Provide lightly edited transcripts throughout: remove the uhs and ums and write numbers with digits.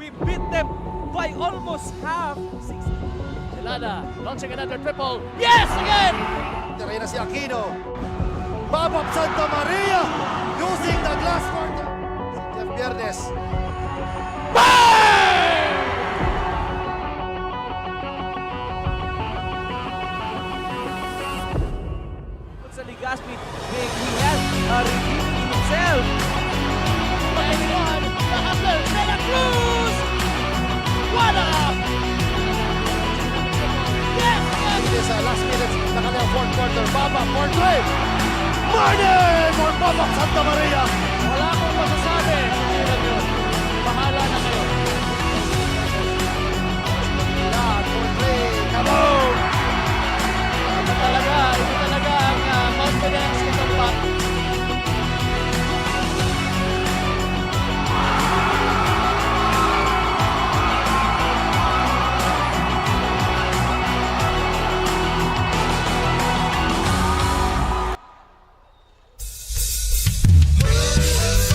We beat them by almost half. Delana launching another triple. Yes, again! Tira na si Aquino. Babap Santa Maria using the glass court. Si Jeff Viernes. Sa Ligaspi, he has redeemed himself. Anyone? The hustler, De La Cruz! What up? Yes, yes! It is last minutes na kanilang fourth quarter. Babap for three. Money for Babap Santa Maria. Wala akong masasabi. Simulan yun. Bahala na kayo. Lahat for three. Kaboom! Ito talaga ang confidence nitong back.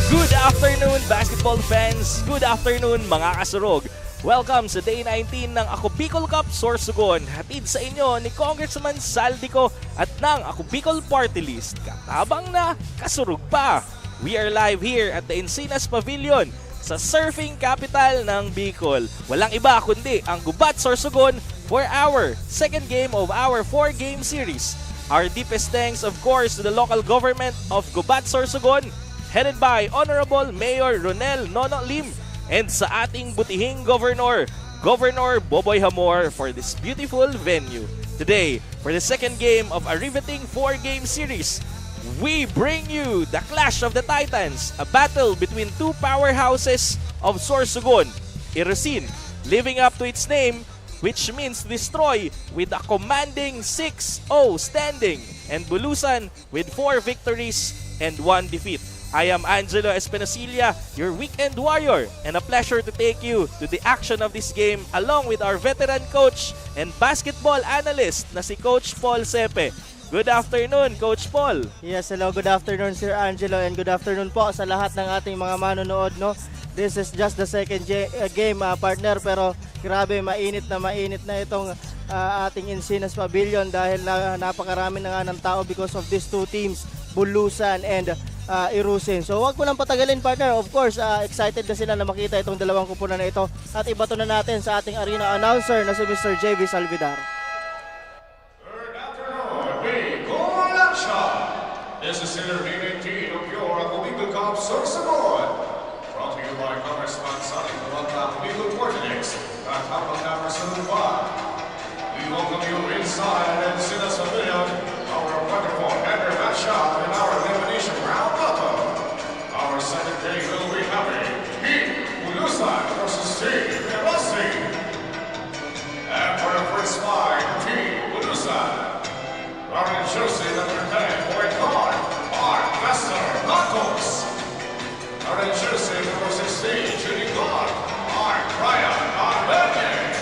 Good afternoon, basketball fans! Good afternoon, mga kasurog! Welcome sa Day 19 ng Ako Bicol Cup Sorsogon. Hatid sa inyo ni Congressman Saldico at ng Ako Bicol Party List. Katabang na, kasurog pa! We are live here at the Encinas Pavilion sa surfing capital ng Bicol. Walang iba kundi ang Gubat Sorsogon for our second game of our 4-game series. Our deepest thanks, of course, to the local government of Gubat Sorsogon, headed by Honorable Mayor Ronel Nono Lim, and sa ating butihing Governor, Governor Boboy Hamor, for this beautiful venue. Today, for the second game of a riveting 4-game series, we bring you the Clash of the Titans, a battle between two powerhouses of Sorsogon, Irosin, living up to its name, which means destroy, with a commanding 6-0 standing, and Bulusan with 4 victories and 1 defeat. I am Angelo Espinacilla, your weekend warrior, and a pleasure to take you to the action of this game along with our veteran coach and basketball analyst na si Coach Paul Sepe. Good afternoon, Coach Paul. Yes, hello, good afternoon Sir Angelo, and good afternoon po sa lahat ng ating mga manonood, no. This is just the second game, partner, pero grabe mainit na itong ating Encinas Pavilion dahil napakarami na nga ng tao because of these two teams, Bulusan and Irusin. So wag mo nang patagalin, partner. Of course, excited na sila na makita itong dalawang kupunan na ito. At ibato na natin sa ating arena announcer na si Mr. JV Salvidar. Good afternoon, Bicol Action! This is Senator D19 of your Ako Bicol Cup Sorsogon. Brought to you by Congressman Sonny Balanta, Bicol Portuguese, at Habang Namerson Bar. We welcome you inside Encinas Pavilion, our wonderful header matchup in our elimination round battle. Our second day will be having Team Bulusan versus Team Irosin. And for the first fight, Team Bulusan. Running jersey number 10, point guard, Mark Lester Marcos. Running jersey number 16, shooting guard, Mark Ryan Arvene.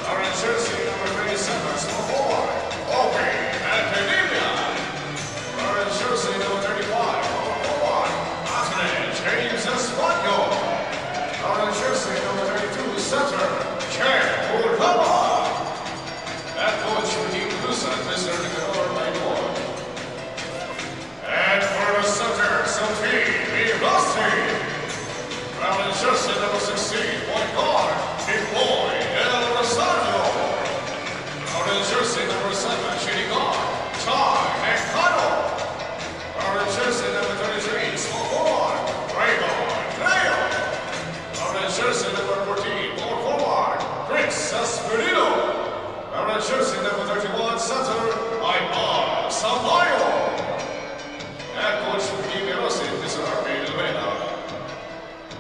Running jersey number 27, small forward, Obi Antoninian. Running jersey number 35, small forward, Anthony James Espanyol. Running jersey number 32, center, Chen Urlama. And coach for Team Bulusan, Mr. Nicanor Maynor. And for the center, Team Irosin. Running jersey number 16, point guard, Tipoy El Rosario. Running jersey number 7, shooting guard, Chai Ekano. Running jersey number 33, small forward, Raymond Leo. Running jersey number 14, power forward, Chris Espirito. Running jersey number 31, center, Iman Samayo. And coach for Team Irosin, Mr. Arvin Lumena.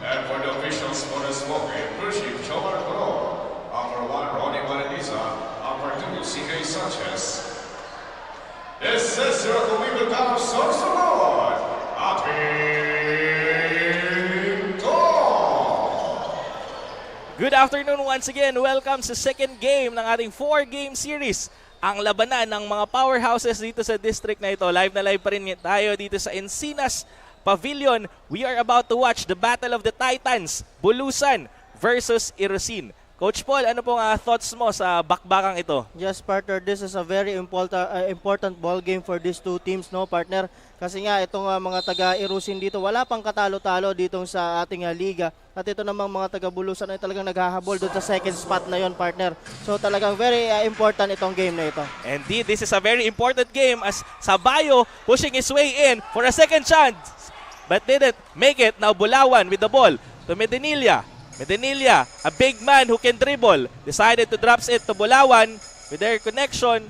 And for the officials for the smoking, crew chief Chomar Coro. Upper 1, Ronnie Valeniza. Upper 2, CK Sanchez. This is your Ako Bicol Cup Sorsogon. Ating Talk! Good afternoon once again. Welcome sa second game ng ating 4-game series. Ang labanan ng mga powerhouses dito sa district na ito. Live na live pa rin tayo dito sa Encinas Pavilion. We are about to watch the Battle of the Titans, Bulusan versus Irosin. Coach Paul, ano pong thoughts mo sa bakbakang ito? Yes, partner, this is a very important ball game for these two teams, no, partner? Kasi nga, itong mga taga-Irusin dito, wala pang katalo-talo dito sa ating liga. At ito namang mga taga-Bulusan ay talagang naghahabol doon sa second spot na yon, partner. So talagang very important itong game na ito. Indeed, this is a very important game as Sabayo pushing his way in for a second chance. But didn't make it. Now Bulawan with the ball to Medinilla. Medinilla, a big man who can dribble, decided to drops it to Bulawan with their connection.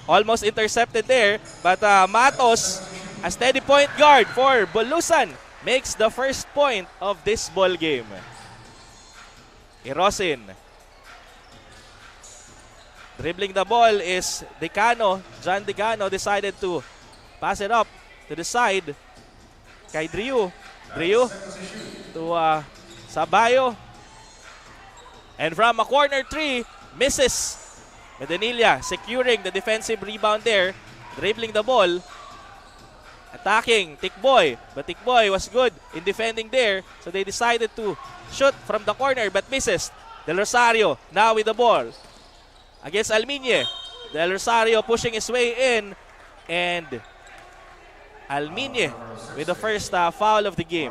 Almost intercepted there, but Matos, a steady point guard for Bulusan, makes the first point of this ball game. Irosin. Dribbling the ball is Decano. John Decano decided to pass it up to the side kay Drew. Drew to Sabayo. And from a corner three, misses. Medinilla securing the defensive rebound there. Dribbling the ball. Attacking Tikboy. But Tikboy was good in defending there. So they decided to shoot from the corner but misses. Del Rosario now with the ball. Against Almiñe. Del Rosario pushing his way in. And Almiñe with the first foul of the game.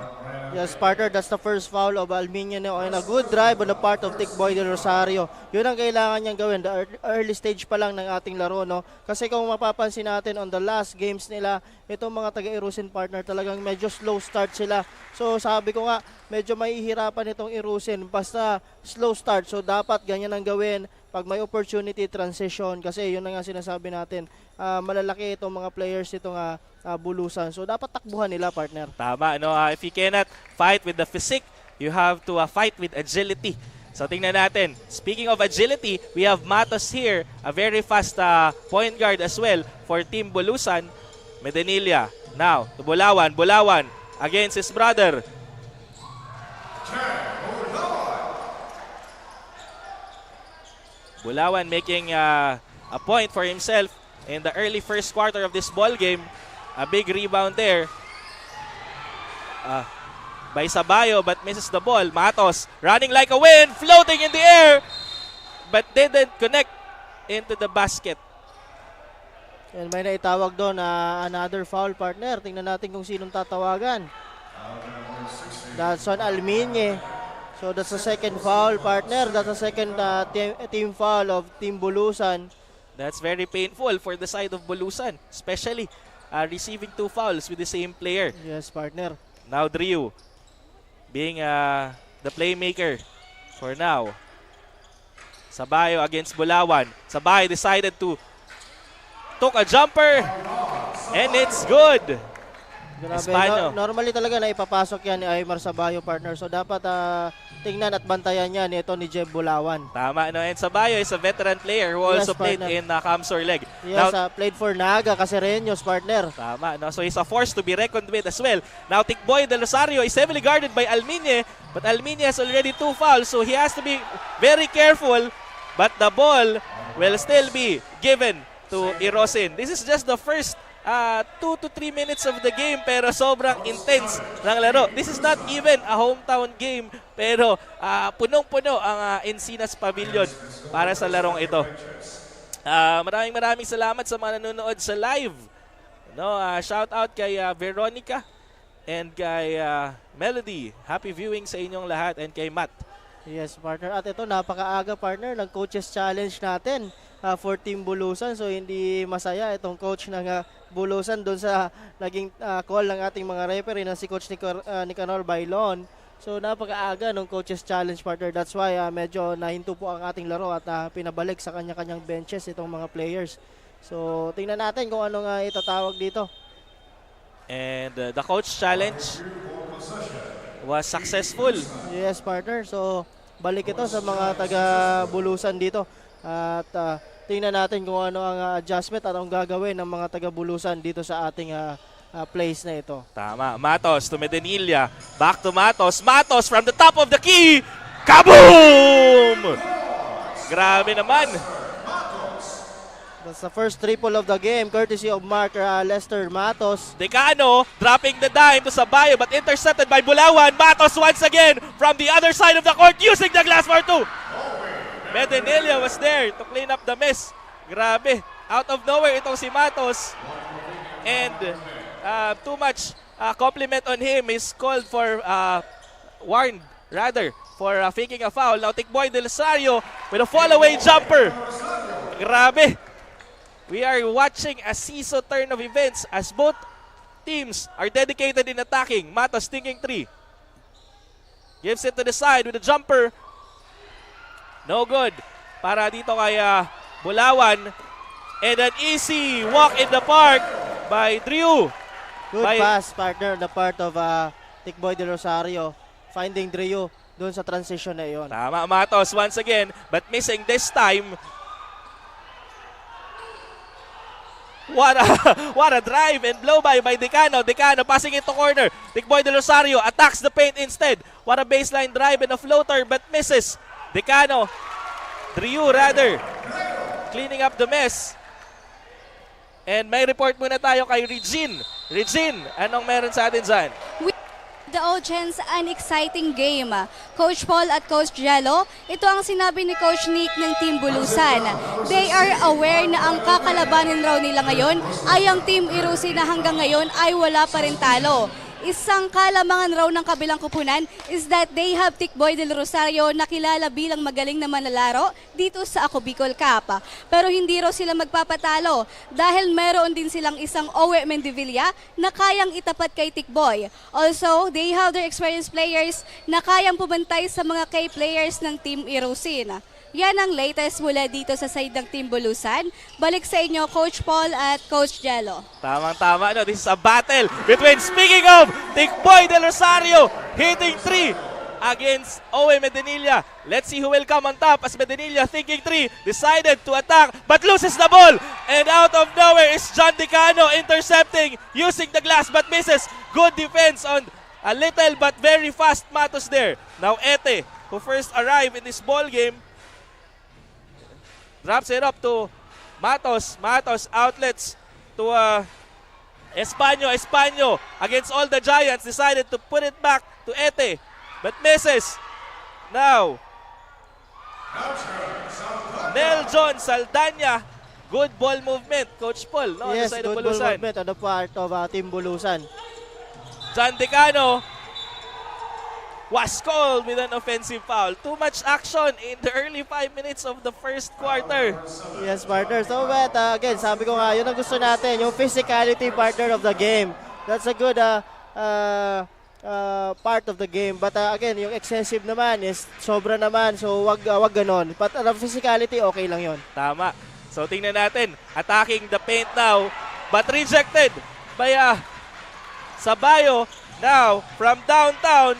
Yes, partner, that's the first foul of Almiñe and a good drive on the part of Tikboy Del Rosario. Yun ang kailangan niyang gawin, the early stage pa lang ng ating laro, no? Kasi kung mapapansin natin on the last games nila, itong mga taga-Irusin, partner, talagang medyo slow start sila. So sabi ko nga, medyo mahihirapan itong Irusin basta slow start. So dapat ganyan ang gawin pag may opportunity transition, kasi yun na nga sinasabi natin, malalaki itong mga players itong Bulusan. So dapat takbuhan nila, partner. Tama, no? If you cannot fight with the physique, you have to fight with agility. So tingnan natin. Speaking of agility, we have Matos here, a very fast point guard as well for Team Bulusan. Medinilla now to Bulawan. Bulawan against his brother. Bulawan making a point for himself in the early first quarter of this ball game. A big rebound there by Sabayo but misses the ball. Matos running like a wind, floating in the air but didn't connect into the basket. And may naitawag doon another foul, partner. Tingnan natin kung sinong tatawagan. That's on Almiñe. So that's the second foul, partner. That's the second team foul of Team Bulusan. That's very painful for the side of Bulusan, especially receiving two fouls with the same player. Yes, partner. Now Drew being the playmaker for now. Sabayo against Bulawan. Sabayo decided to took a jumper and it's good. Grabe, normally talaga na ipapasok yan ni Aymar Sabayo, partner. So dapat tingnan at bantayan yan ito ni Jeb Bulawan. Tama, no? And Sabayo is a veteran player who also played in Camsor Leg. Yes, played for Naga, Casereños, partner. Tama, no? So he's a force to be reckoned with as well. Now Tikboy Del Rosario is heavily guarded by Almiñe, but Almiñe has already two fouls, so he has to be very careful. But the ball will still be given to Irosin. This is just the first 2 to 3 minutes of the game pero sobrang intense ng laro. This is not even a hometown game pero punong-puno ang Encinas Pavilion para sa larong ito. Maraming salamat sa mga nanonood sa live. No, shout out kay Veronica and kay Melody. Happy viewing sa inyong lahat and kay Matt. Yes, partner. At ito, napakaaga, partner, ng coaches challenge natin for Team Bulusan. So hindi masaya itong coach ng Bulusan doon sa naging call ng ating mga referee na si Coach Nicanor Bailon. So napakaaga ng coaches challenge, partner. That's why medyo nahinto po ang ating laro at pinabalik sa kanya-kanyang benches itong mga players. So tingnan natin kung ano nga itatawag dito. And the coach challenge was successful. Yes, partner. So balik ito sa mga taga-Bulusan dito. At tingnan natin kung ano ang adjustment at ang gagawin ng mga taga-Bulusan dito sa ating place na ito. Tama. Matos to Medinilla. Back to Matos. Matos from the top of the key. Kaboom! Grabe naman. That's the first triple of the game, courtesy of Mark Lester Matos. Decano dropping the dime to Sabayo but intercepted by Bulawan. Matos once again from the other side of the court using the glass for two. Medinilla was there to clean up the mess. Grabe. Out of nowhere itong si Matos. And too much compliment on him is called for, warned rather, for faking a foul. Now Tikboy Del Rosario with a fall away jumper. Grabe. We are watching a seesaw turn of events as both teams are dedicated in attacking. Matos thinking three. Gives it to the side with a jumper. No good. Para dito kay Bulawan. And an easy walk in the park by Drew. Good pass, partner, on the part of Tikboy Del Rosario. Finding Drew doon sa transition na iyon. Tama, Matos once again, but missing this time. What a drive and blow by Decano. Decano passing it to corner. Tikboy Del Rosario attacks the paint instead. What a baseline drive and a floater but misses. Decano, Drew rather, cleaning up the mess. And may report muna tayo kay Regine. Regine, anong meron sa atin dyan? The audience, an exciting game. Coach Paul at Coach Jello, ito ang sinabi ni Coach Nick ng Team Bulusan. They are aware na ang kakalabanin raw nila ngayon ay ang Team Irusi na hanggang ngayon ay wala pa rin talo. Isang kalamangan raw ng kabilang kupunan is that they have Tikboy Del Rosario na kilala bilang magaling na manlalaro dito sa Ako Bicol Cup. Pero hindi raw sila magpapatalo dahil meron din silang isang Owe Mendivilla na kayang itapat kay Tikboy. Also, they have their experienced players na kayang pumantay sa mga key players ng Team Irusin. Yan ang latest mula dito sa side ng Team Bulusan. Balik sa inyo, Coach Paul at Coach Jello. Tamang-tama, no? This is a battle between, speaking of, Tikboy Del Rosario hitting three against Owe Medinilla. Let's see who will come on top as Medinilla thinking three, decided to attack but loses the ball. And out of nowhere is John Decano intercepting, using the glass but misses. Good defense on a little but very fast Matos there. Now Ete, who first arrived in this ball game, drops it up to Matos. Matos outlets to Españo. Españo against all the Giants decided to put it back to Ete but misses. Now Mel John Saldana. Good ball movement, Coach Paul. No, Yes, on the side good of ball Bulusan. movement on the part of Team Bulusan. John Decano was called with an offensive foul. Too much action in the early 5 minutes of the first quarter. Yes, partner. So, but again, sabi ko nga, yun ang gusto natin, yung physicality partner of the game. That's a good part of the game. But again, yung excessive naman is sobra naman. So, wag ganon. But the physicality, okay lang yun. Tama. So tingnan natin, attacking the paint now, but rejected by Sabayo. Now, from downtown,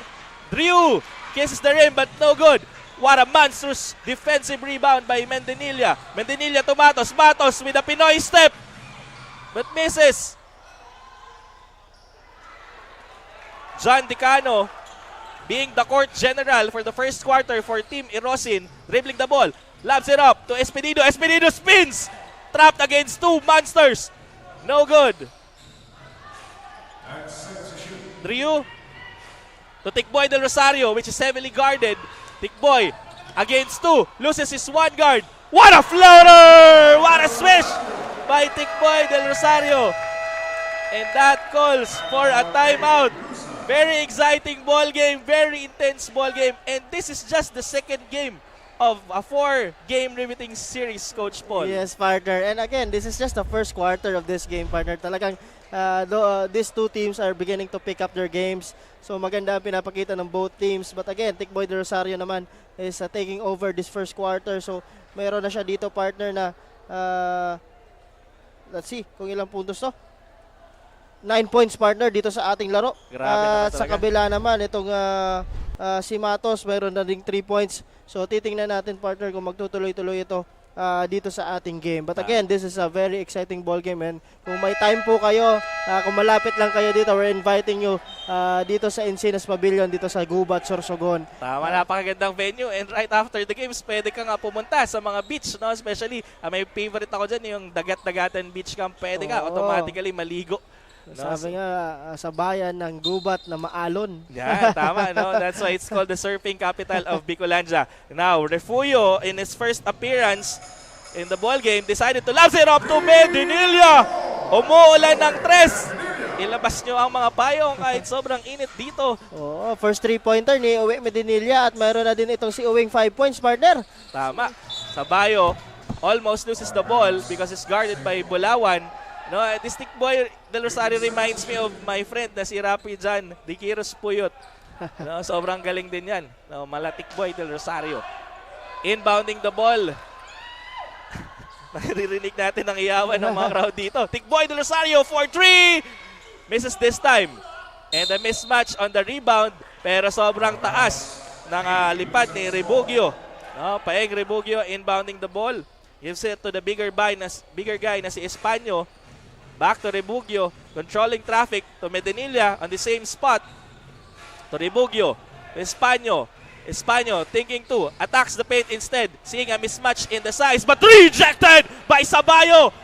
Drew kisses the rim but no good. What a monstrous defensive rebound by Medinilla. Medinilla to Matos. Matos with a Pinoy step but misses. John Decano being the court general for the first quarter for Team Irosin, dribbling the ball, lobs it up to Espinido. Espinido spins, trapped against two monsters. No good. Drew to Tikboy Del Rosario, which is heavily guarded. Tikboy against two, loses his one guard. What a floater! What a swish by Tikboy Del Rosario. And that calls for a timeout. Very exciting ball game, very intense ball game. And this is just the second game of a 4-game riveting series, Coach Paul. Yes, partner. And again, this is just the first quarter of this game, partner. Talagang these two teams are beginning to pick up their games. So maganda ang pinapakita ng both teams. But again, Tikboy Del Rosario naman is taking over this first quarter. So mayroon na siya dito, partner, na let's see kung ilang puntos to. 9 points, partner, dito sa ating laro. Grabe naman Sa talaga. kabila naman, itong si Matos, mayroon na ring 3 points. So titingnan natin, partner, kung magtutuloy-tuloy ito dito sa ating game. But again, this is a very exciting ball game, and kung may time po kayo, kung malapit lang kayo dito, we're inviting you dito sa Encinas Pavilion, dito sa Gubat, Sorsogon. Tama, napakagandang venue, and right after the games, pwede ka nga pumunta sa mga beach, no? Especially, may favorite ako dyan, yung Dagat-Dagatan Beach Camp, pwede ka automatically maligo. No? Sabi nga, sa bayan ng Gubat na maalon. Yeah, tama, no? That's why it's called the surfing capital of Bicolandia. Now, Refugio, in his first appearance in the ball game, decided to lob it up to Medinilla. Umuulan ng tres. Ilabas nyo ang mga payong kahit sobrang init dito. Oo, first 3-pointer ni Uwe Medinilla, at mayroon na din itong si Uwing 5 points, partner. Tama. Sabayo almost loses the ball because it's guarded by Bulawan. No, this Tick Boy Del Rosario reminds me of my friend na si Rapi Jan, Dikiros Puyot. No, sobrang galing din yan. No, mala Tick Boy Del Rosario. Inbounding the ball. Naririnig natin ang iyawan ng mga crowd dito. Tick Boy Del Rosario for 3! Misses this time. And a mismatch on the rebound, pero sobrang taas ng lipad ni Rebugio. No, Paeng Rebugio inbounding the ball. Gives it to the bigger guy na si Espanyo. Back to Rebugio, controlling traffic to Medinilla on the same spot. To Rebugio, Espanyo thinking to, attacks the paint instead, seeing a mismatch in the size, but rejected by Sabayo.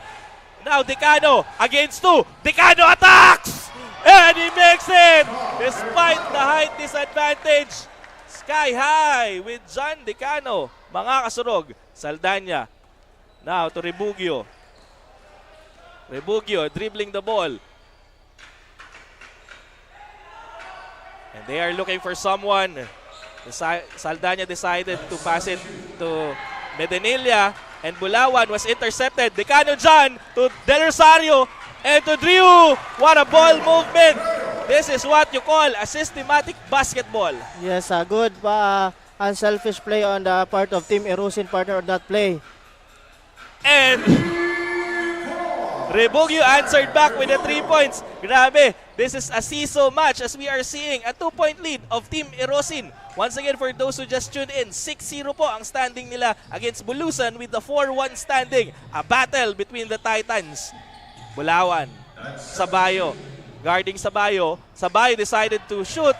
Now Decano against 2. Decano attacks! And he makes it! Despite the height disadvantage. Sky high with John Decano. Mga kasurog, Saldana. Now to Rebugio. Rebugio dribbling the ball. And they are looking for someone. Saldana decided to pass it to Medinilla. And Bulawan was intercepted. Decano John to Del Rosario. And to Drew. What a ball movement. This is what you call a systematic basketball. Yes, a good unselfish play on the part of Team Erusin, partner, on that play. And Rebugio answered back with the 3 points. Grabe, this is a seesaw match as we are seeing a 2-point lead of Team Erosin. Once again, for those who just tuned in, 6-0 po ang standing nila against Bulusan with the 4-1 standing. A battle between the Titans. Bulawan, Sabayo, guarding Sabayo. Sabayo decided to shoot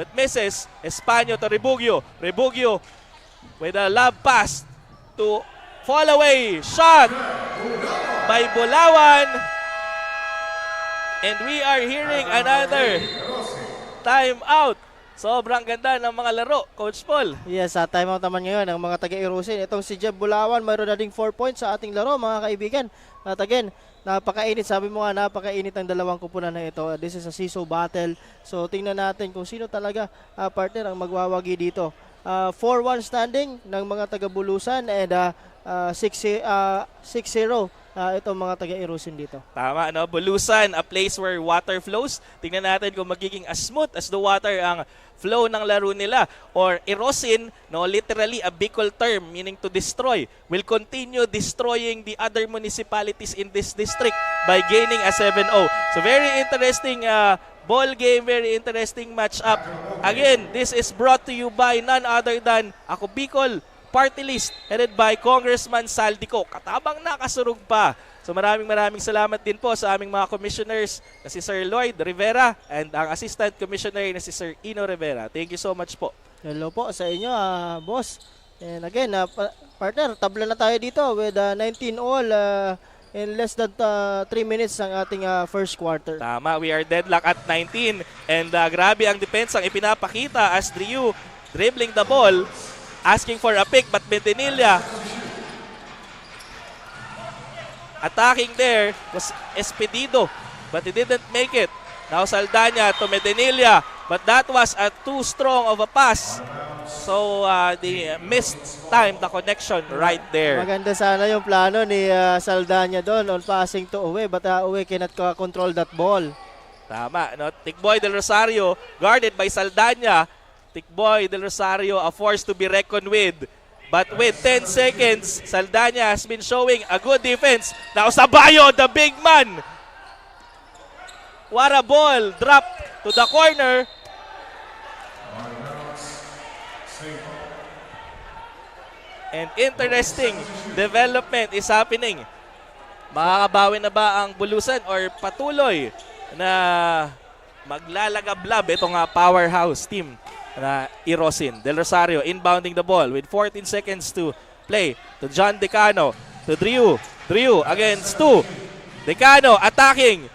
but misses. Espanyo to Rebugio. Rebugio with a lob pass to fall away. Shot by Bulawan. And we are hearing another timeout. Sobrang ganda ng mga laro, Coach Paul. Yes, timeout naman ngayon ng mga taga-Erusin. Itong si Jeb Bulawan, mayroon na ding 4 points sa ating laro, mga kaibigan. At again, napakainit. Sabi mo nga, napakainit ang dalawang kupunan na ito. This is a seesaw battle. So, tingnan natin kung sino talaga partner ang magwawagi dito. 4-1 standing ng mga taga-Bulusan and 6-0 itong mga taga-Erusin dito. Tama, no? Bulusan, a place where water flows. Tingnan natin kung magiging as smooth as the water ang flow ng laro nila. Or Erosin, no, literally a Bicol term meaning to destroy, will continue destroying the other municipalities in this district by gaining a 7-0. So very interesting ball game, very interesting match-up. Again, this is brought to you by none other than Ako Bicol Party List headed by Congressman Saldico. Katabang nakasurog pa. So maraming salamat din po sa aming mga commissioners na si Sir Lloyd Rivera and ang Assistant Commissioner na si Sir Ino Rivera. Thank you so much po. Hello po sa inyo, boss. And again, partner, tabla na tayo dito with 19 all in less than 3 minutes ang ating first quarter. Tama, we are deadlock at 19. And grabe ang defense ang ipinapakita as Drew dribbling the ball, asking for a pick, but Medinilla attacking there was Espedido, but he didn't make it. Now Saldana to Medinilla, but that was too strong of a pass. So they missed time the connection right there. Maganda sana yung plano ni Saldana doon on passing to Uwe, but Uwe cannot control that ball. Tama, no? Tikboy Del Rosario guarded by Saldana. Tikboy Del Rosario, a force to be reckoned with. But with 10 seconds, Saldana has been showing a good defense. Now Sabayo, the big man. What a ball. Dropped to the corner. And interesting development is happening. Makakabawi na ba ang Bulusan or patuloy na maglalagablab itong powerhouse team na Irosin? Del Rosario inbounding the ball with 14 seconds to play to John Decano, to Drew. Drew against 2. Decano attacking.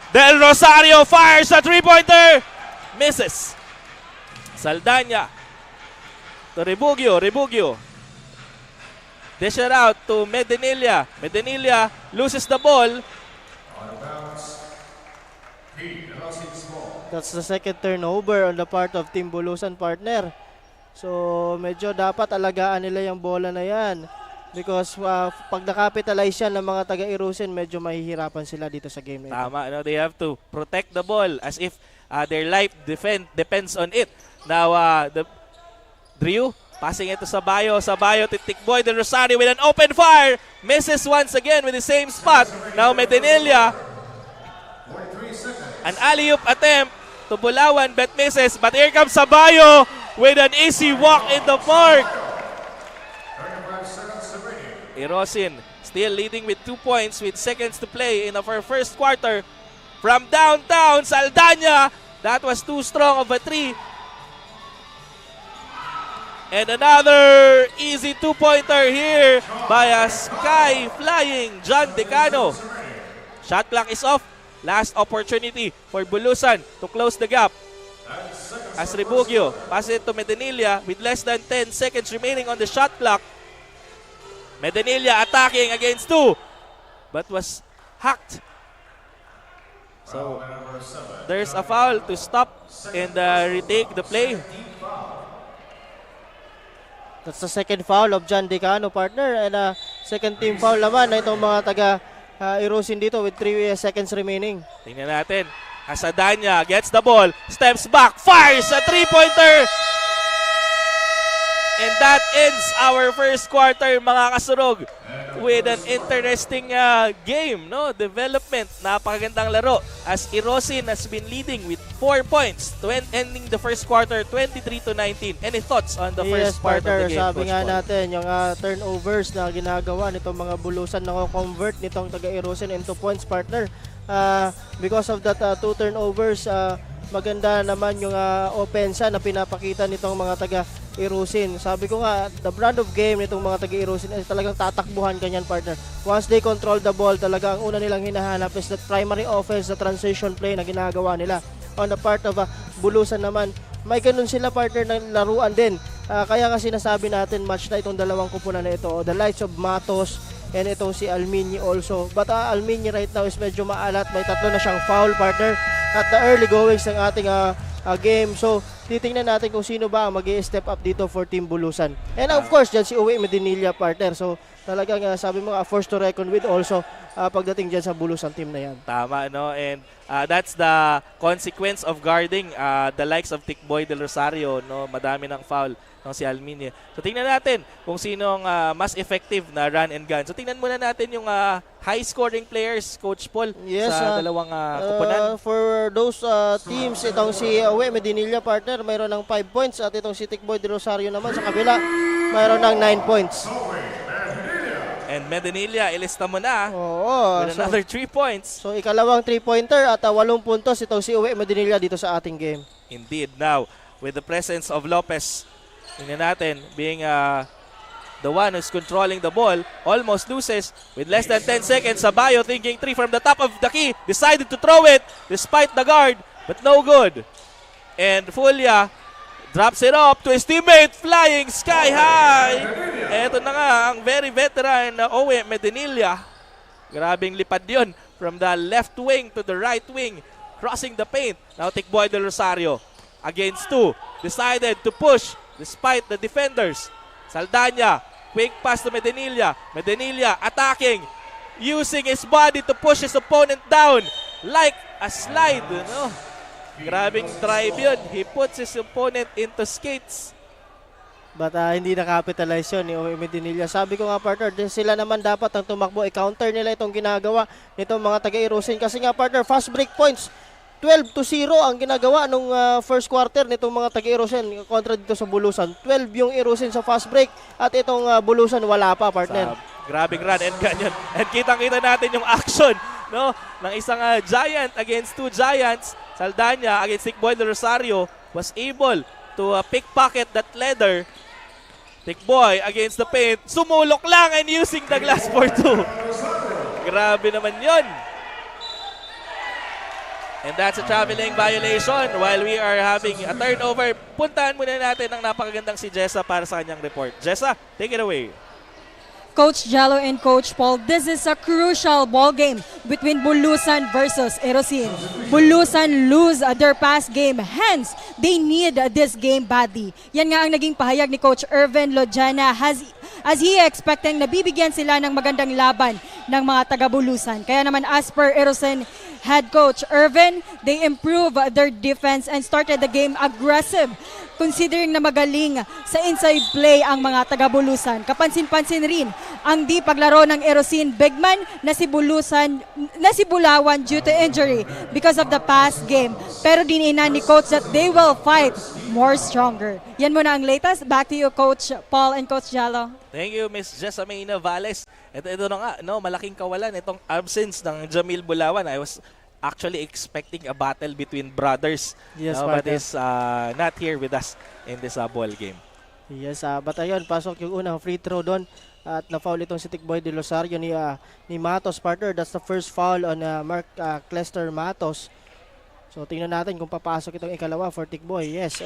Del Rosario fires a three-pointer. Misses. Saldana to Rebugio. Rebugio. Dish it out to Medinilla. Medinilla loses the ball. That's the second turnover on the part of Team Bulusan, partner. So medyo dapat alagaan nila yung bola na yan. Because pag nakapitalize yan ng mga taga-Irusin, medyo mahihirapan sila dito sa game na ito. Tama, no? They have to protect the ball as if their life depends on it. Now, Drew passing it to Sabayo. Sabayo to Tikboy Del Rosario with an open fire. Misses once again with the same spot. Now, Medinilla. An alley-oop attempt to Bulawan but misses. But here comes Sabayo with an easy walk in the park. Irosin still leading with 2 points with seconds to play in our first quarter. From downtown, Saldana. That was too strong of a three. And another easy two-pointer here by a sky-flying John Decano. Shot clock is off. Last opportunity for Bulusan to close the gap. As Rebugio pass it to Medinilla with less than 10 seconds remaining on the shot clock. Medinilla attacking against 2, but was hacked. So there's a foul to stop and retake the play. That's the second foul of John Decano, partner. And second team foul naman na itong mga taga-Irusin dito with 3 seconds remaining. Tingnan natin. Asadanya gets the ball, steps back, fires a three-pointer. And that ends our first quarter, mga kasurog, with an interesting game, no? Development, napakagandang laro as Irosin has been leading with 4 points, ending the first quarter 23-19. Any thoughts on the first part of the game, Sabi Coach nga Paul? natin, yung turnovers na ginagawa nitong mga Bulusan na convert nitong taga-Irosin into points, partner. Because of that 2 turnovers, maganda naman yung opensa na pinapakita nitong mga taga-Irusin. Sabi ko nga, the brand of game nitong mga taga-Irusin ay talagang tatakbuhan kanyan, partner. Once they control the ball, talaga ang una nilang hinahanap is that primary offense, the transition play na ginagawa nila. On the part of Bulusan naman, may ganun sila, partner, ng laruan din. Kaya kasi nasabi natin, match na itong dalawang kupunan na ito. The likes of Matos and itong si Almini also. But Almini right now is medyo maalat. May 3 na siyang foul, partner, at the early goings ng ating game. So, titingnan natin kung sino ba ang mag-i-step up dito for Team Bulusan. And of course, dyan si Uwe Medinilla, partner. So, talagang sabi mo, force to reckon with also pagdating dyan sa Bulusan team na yan. Tama, no? And that's the consequence of guarding the likes of Tikboy Del Rosario, no? Madami ng foul ng si Alminia. So tingnan natin kung sinong mas effective na run and gun. So tingnan muna natin yung high scoring players, Coach Paul, Yes, sa dalawang kupunan. For those teams, itong si Uwe Medinilla, partner, mayroon ng 5 points at itong si Tikboy Del Rosario naman sa kabila, mayroon ng 9 points. And Medinilla, ilista mo na Oo, with another 3 points. so ikalawang 3-pointer at 8 puntos itong si Uwe Medinilla dito sa ating game. Indeed. Now, with the presence of Lopez, tingnan natin, being the one who's controlling the ball, almost loses with less than 10 seconds. Sabayo thinking 3 from the top of the key, decided to throw it despite the guard, but no good. And Fulia drops it up to his teammate, flying sky high. Eto na nga, ang very veteran na Uwe Medinilla. Grabing lipad yun from the left wing to the right wing, crossing the paint. Now Tikboy Del Rosario against 2, decided to push despite the defenders. Saldana, quick pass to Medinilla. Medinilla attacking, using his body to push his opponent down like a slide. No? Grabing drive yun. He puts his opponent into skates. But hindi nakapitalize yun ni Uwe Medinilla. Sabi ko nga, partner, sila naman dapat ang tumakbo. I-counter nila itong ginagawa nitong mga taga-Irusin. Kasi nga, partner, fast break points. 12-0 ang ginagawa nung first quarter nitong mga taga-Erosin kontra dito sa Bulusan. 12 yung Erosin sa fast break at itong Bulusan wala pa, partner. Grabing run and ganyan. And kitang-kita natin yung action, no, ng isang Giant against two Giants. Saldana against Tick Boy de Rosario was able to pickpocket that leather. Tick Boy against the paint. Sumulok lang and using the glass for two. Grabe naman yun. And that's a traveling violation while we are having a turnover. Puntahan muna natin ang napakagandang si Jessa para sa kanyang report. Jessa, take it away. Coach Jello and Coach Paul, this is a crucial ball game between Bulusan versus Erosin. Bulusan lose their past game, hence they need this game badly. Yan nga ang naging pahayag ni Coach Irvin Lojana as he expecting na bibigyan sila ng magandang laban ng mga taga-Bulusan. Kaya naman as per Erosin head coach Irvin, they improve their defense and started the game aggressive. Considering na magaling sa inside play ang mga taga-Bulusan. Kapansin-pansin rin ang di paglaro ng Erosin Bigman na si Bulawan due to injury because of the past game. Pero dinina ni coach that they will fight more stronger. Yan muna ang latest. Back to you, Coach Paul and Coach Jello. Thank you, Miss Jessamina Valles. Ito na nga, no, malaking kawalan itong absence ng Jamil Bulawan. I was actually expecting a battle between brothers. Yes, no, but partner. is not here with us in this ball game. Yes, but ayun, pasok yung unang free throw doon at na-foul itong si Tick Boy de Rosario ni Matos, partner. That's the first foul on Mark Clester Matos. So tingnan natin kung papasok itong ikalawa for Tick Boy. Yes,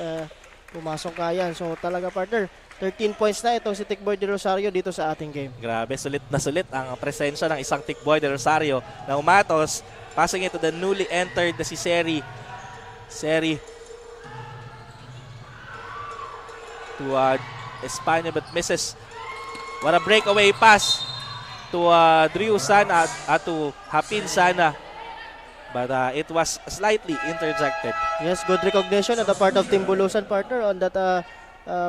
pumasok ka yan. So talaga, partner, 13 points na itong si Tick Boy de Rosario dito sa ating game. Grabe, sulit na sulit ang presensya ng isang Tick Boy de Rosario na Matos. Passing it to the newly entered na si Seri. Seri to Espanya but misses. What a breakaway pass to Drew Sana at to Hapin Sana. But it was slightly interjected. Yes, good recognition on the part of Team Bulusan, partner, on that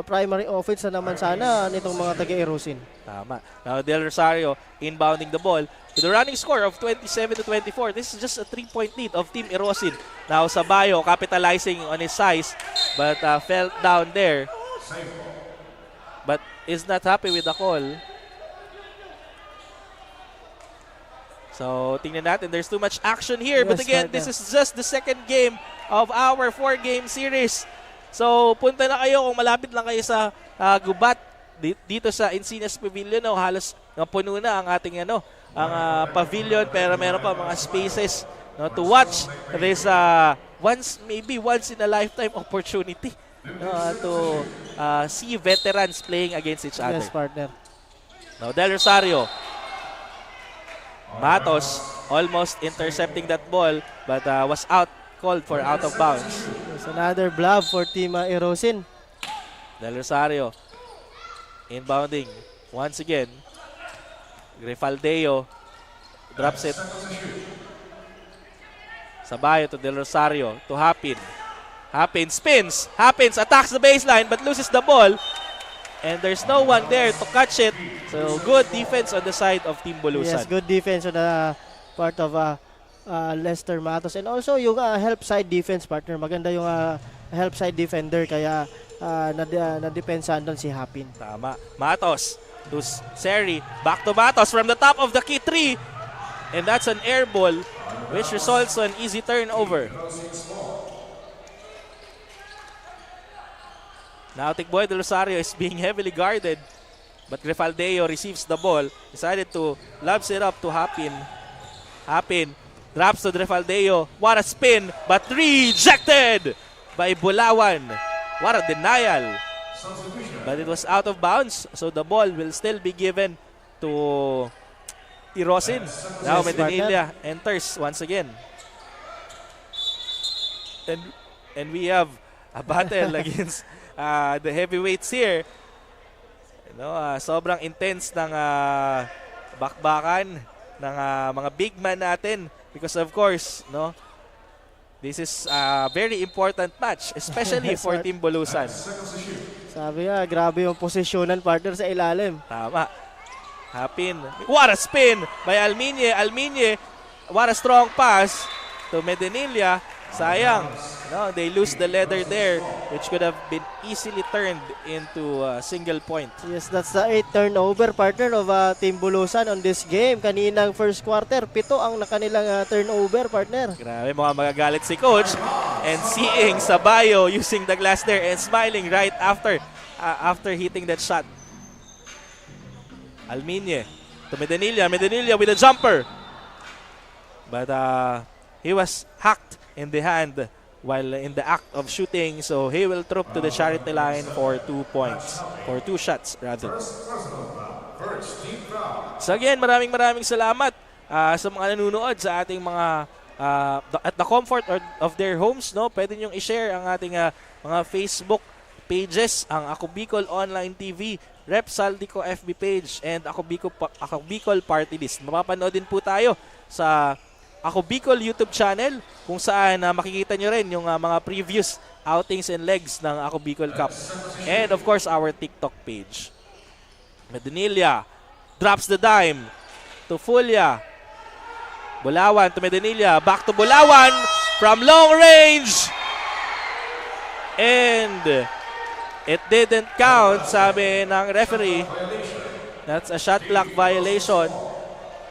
primary offense na naman sana nitong mga taga-Erosin. Tama. Now Del Rosario inbounding the ball with a running score of 27-24. This is just a 3-point lead of Team Erosin. Now Sabayo capitalizing on his size but fell down there. But is not happy with the call. So tingnan natin, there's too much action here. But Yes, again, partner. this is just the second game of our 4-game series. So punta na kayo kung malapit lang kayo sa gubat dito sa Encinas Pavilion. No, halos puno na ang ating ang pavilion, pero meron pa mga spaces, no, to watch this maybe once in a lifetime opportunity, no, to see veterans playing against each other. Yes, partner. Now Del Rosario, Matos almost intercepting that ball but was called for out of bounds. There's another blob for Team Erosin. Del Rosario inbounding once again. Grifaldeo drops it. Sabayo to Del Rosario to Hapin. Hapin spins. Hapins attacks the baseline but loses the ball. And there's no one there to catch it. So good defense on the side of Team Bulusan. Yes, good defense on the part of Lester Matos. And also yung help side defense, partner. Maganda yung help side defender kaya na-depensahan doon si Hapin. Tama. Matos to Seri. Back to Matos from the top of the key three. And that's an air ball which results in easy turnover. Now Tick Boy de Rosario is being heavily guarded. But Grifaldeo receives the ball. Decided to lobs it up to Hapin. Hapin drops to Grifaldeo. What a spin. But rejected by Bulawan. What a denial. But it was out of bounds. So the ball will still be given to Erosin. Now Yes, Medinilla enters once again. And we have a battle against the heavyweights here. Sobrang intense ng bakbakan ng mga big man natin because of course, no, this is a very important match, especially for Team Bulusan. Sabi nga, grabe yung posisyonan, partner, sa ilalim. Tama. Hapin. What a spin by Alminye. Alminye, what a strong pass to Medinilla. Sayang. No, they lose the leather there, which could have been easily turned into a single point. Yes, that's the 8th turnover, partner, of Team Bulusan on this game. Kaninang first quarter, 7 ang kanilang turnover, partner. Grabe, mga magagalit si Coach. And seeing Sabayo using the glass there and smiling right after hitting that shot. Alminye to Medinilla. Medinilla with a jumper. But he was hacked in the hand while in the act of shooting. So he will troop to the charity line for 2 points. For 2 shots, rather. So again, maraming salamat sa mga nanonood sa ating mga at the comfort of their homes. No? Pwede nyong i-share ang ating mga Facebook pages, ang Ako Bicol Online TV, Rep Saldico FB page, and Ako Bicol Party List. Mapapanood din po tayo sa Ako Bicol YouTube channel kung saan makikita nyo rin yung mga previous outings and legs ng Ako Bicol Cup. And of course, our TikTok page. Medinilla drops the dime to Fulia. Bulawan to Medinilla. Back to Bulawan from long range. And it didn't count, sabi ng referee. That's a shot clock violation.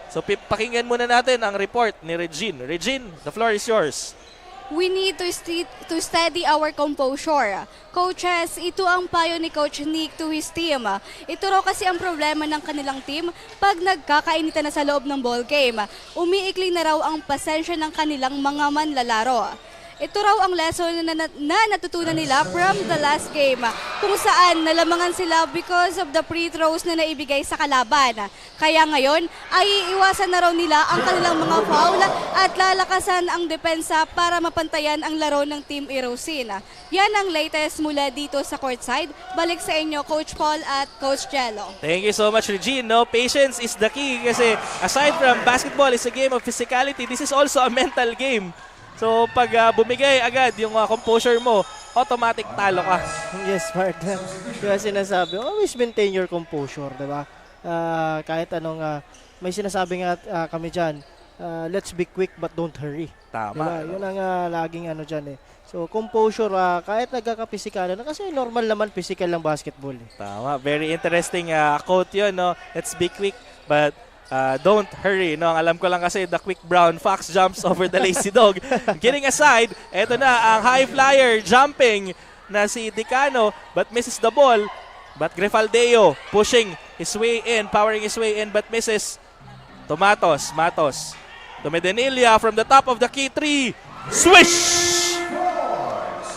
So pakinggan muna natin ang report ni Regine. Regine, the floor is yours. We need to steady our composure. Coaches, ito ang payo ni Coach Nick to his team. Ito raw kasi ang problema ng kanilang team pag nagkakainitan na sa loob ng ball game. Umiikli na raw ang pasensya ng kanilang mga manlalaro. Ito raw ang lesson na natutunan nila from the last game kung saan nalamangan sila because of the free throws na naibigay sa kalaban. Kaya ngayon ay iiwasan na raw nila ang kanilang mga foul at lalakasan ang depensa para mapantayan ang laro ng Team Erosin. Yan ang latest mula dito sa courtside. Balik sa inyo, Coach Paul at Coach Jello. Thank you so much, Regine. No, patience is the key kasi aside from basketball is a game of physicality, this is also a mental game. So, pag bumigay agad yung composure mo, automatic talo ka. Yes, partner. Kaya sinasabi, always maintain your composure, diba? Kahit anong, may sinasabi nga kami dyan, let's be quick but don't hurry. Tama. Diba? Yun ang laging dyan eh. So, composure, kahit nagkakapisikal na, kasi normal naman physical lang basketball. Eh. Tama. Very interesting quote yun, no? Let's be quick but don't hurry. No? Ang alam ko lang kasi the quick brown fox jumps over the lazy dog. Kidding aside, eto na ang high flyer jumping na si Decano but misses the ball. But Grefaldeo pushing his way in, powering his way in but misses. To Matos. To Medinilla from the top of the key 3. Swish!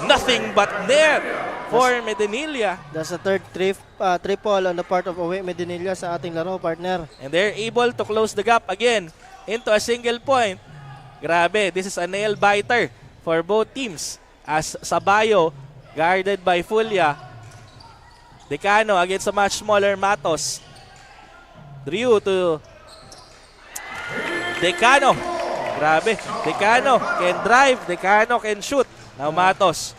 Nothing but net for Medinilla. That's the third triple on the part of Uwe Medinilla sa ating laro, partner. And they're able to close the gap again into a single point. Grabe, this is a nail biter for both teams. As Sabayo, guarded by Fulia. Decano against a much smaller Matos. Drew to Decano. Grabe, Decano can drive, Decano can shoot. Now Matos.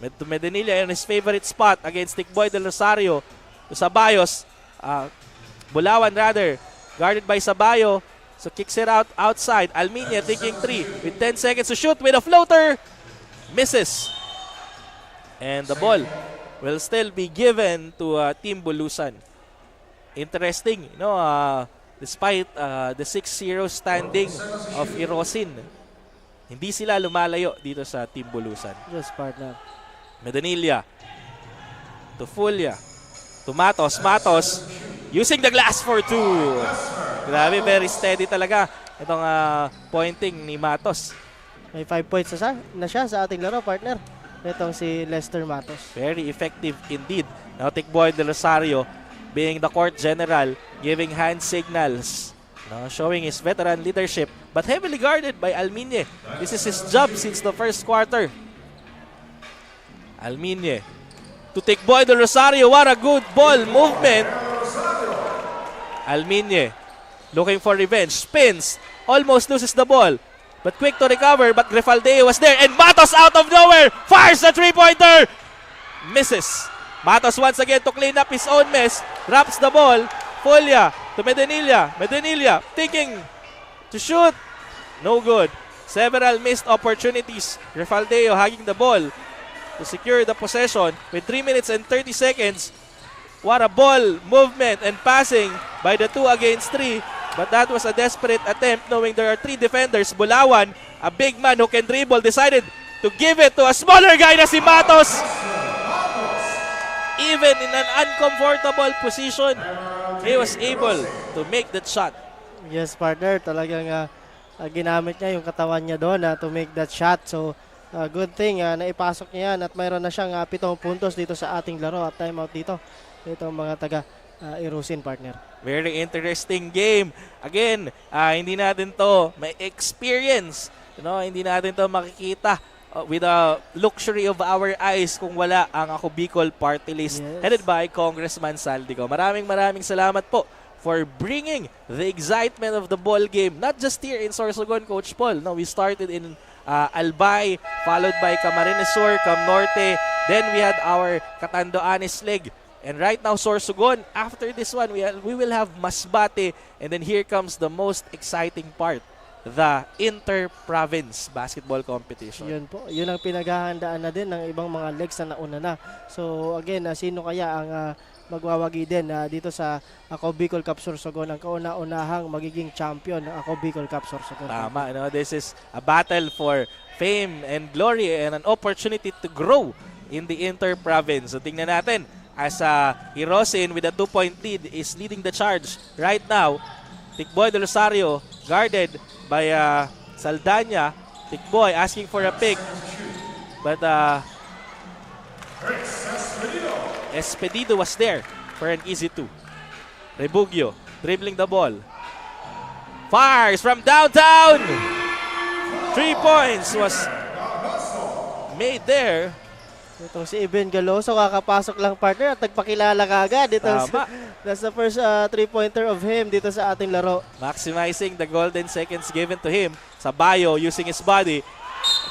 To Medinilla in his favorite spot against Tikboy del Rosario. To Sabayos. Bulawan rather. Guarded by Sabayo. So kicks it outside. Alminia taking 3 with 10 seconds to shoot with a floater. Misses. And the ball will still be given to Team Bulusan. Interesting, you know, despite the 6-0 standing of Erosin, hindi sila lumalayo dito sa Team Bulusan. Yes, partner. Medinilla to Fulia to Matos. Matos using the glass for 2. Grabe, very steady talaga itong pointing ni Matos. May 5 points na siya sa ating laro, partner. Itong si Lester Matos. Very effective indeed. Now Tikboy del Rosario being the court general, giving hand signals, showing his veteran leadership, but heavily guarded by Alminye. This is his job since the first quarter. Alminye to Tikboy del Rosario. What a good ball movement. Alminye looking for revenge. Spins. Almost loses the ball. But quick to recover. But Grefaldeo was there. And Matos out of nowhere. Fires the three-pointer. Misses. Matos once again to clean up his own mess. Drops the ball. Fulia to Medinilla. Medinilla thinking to shoot. No good. several missed opportunities. Refaldeo hugging the ball to secure the possession with 3 minutes and 30 seconds. What a ball movement and passing by the 2 against 3. But that was a desperate attempt knowing there are 3 defenders. Bulawan, a big man who can dribble, decided to give it to a smaller guy na si Matos. Even in an uncomfortable position, he was able to make that shot. Yes, partner. Talagang ginamit niya yung katawan niya doon to make that shot. So, good thing naipasok niya yan at mayroon na siyang 7 puntos dito sa ating laro at timeout dito. Ito ang mga taga Irusin, partner. Very interesting game. Again, hindi natin to may experience. Hindi natin to makikita with the luxury of our eyes kung wala ang Ako Bicol Party List headed by Congressman Saldico. Maraming salamat po for bringing the excitement of the ball game, not just here in Sorsogon, Coach Paul. No, we started in Albay, followed by Camarines Sur, Cam Norte, then we had our Catanduanes leg. And right now, Sorsogon, after this one, we will have Masbate, and then here comes the most exciting part, the inter-province basketball competition. Yun po, yun ang pinaghahandaan na din ng ibang mga legs na nauna na. So again, sino kaya ang magwawagi din dito sa Ako Bicol Cup Sorsogon, ang kauna-unahang magiging champion ng Ako Bicol Cup Sorsogon. Tama, this is a battle for fame and glory and an opportunity to grow in the inter-province. So tingnan natin, as Irosin with a 2-point lead is leading the charge right now. Tikboy de Rosario guarded by Saldana. Tikboy asking for a pick, but Espedido was there for an easy 2. Rebugio dribbling the ball. Fires from downtown. 3 points was made there. Itong si Eben Galoso, kakapasok lang, partner, at nagpakilala ka agad. That's the first 3-pointer of him dito sa ating laro. Maximizing the golden seconds given to him. Sabayo using his body,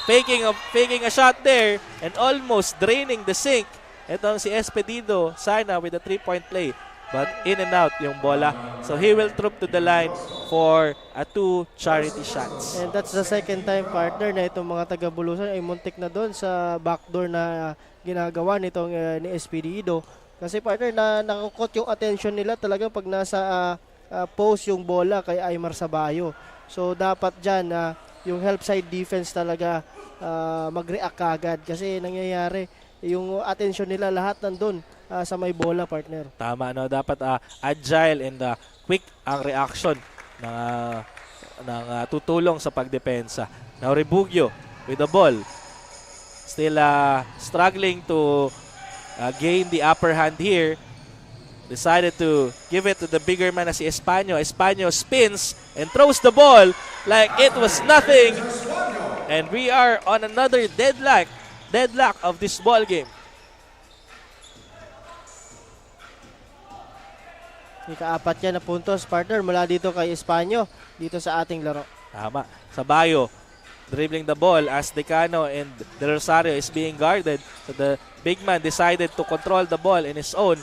faking a shot there and almost draining the sink. Itong si Espedido sana with a 3-point play, but in and out yung bola. So he will troop to the line for 2 charity shots. And that's the second time, partner, na itong mga taga-Bulusan ay muntik na doon sa backdoor na ginagawa nitong ni Espedido. Kasi, partner, nakukot yung attention nila talaga pag nasa post yung bola kay Aymar Sabayo. So dapat dyan yung help side defense talaga mag-react agad kasi nangyayari yung attention nila lahat nandun sa may bola, partner. Tama, dapat agile and quick ang reaction ng tutulong sa pagdepensa. Now Rebugio with the ball, still struggling to gain the upper hand here. Decided to give it to the bigger man na si Espanyo. Espanyo spins and throws the ball like it was nothing. And we are on another deadlock of this ball game. Ika-4 yan na puntos, partner, mula dito kay Espanyo, dito sa ating laro. Tama. Sabayo dribbling the ball as Decano and De Rosario is being guarded. So the big man decided to control the ball in his own.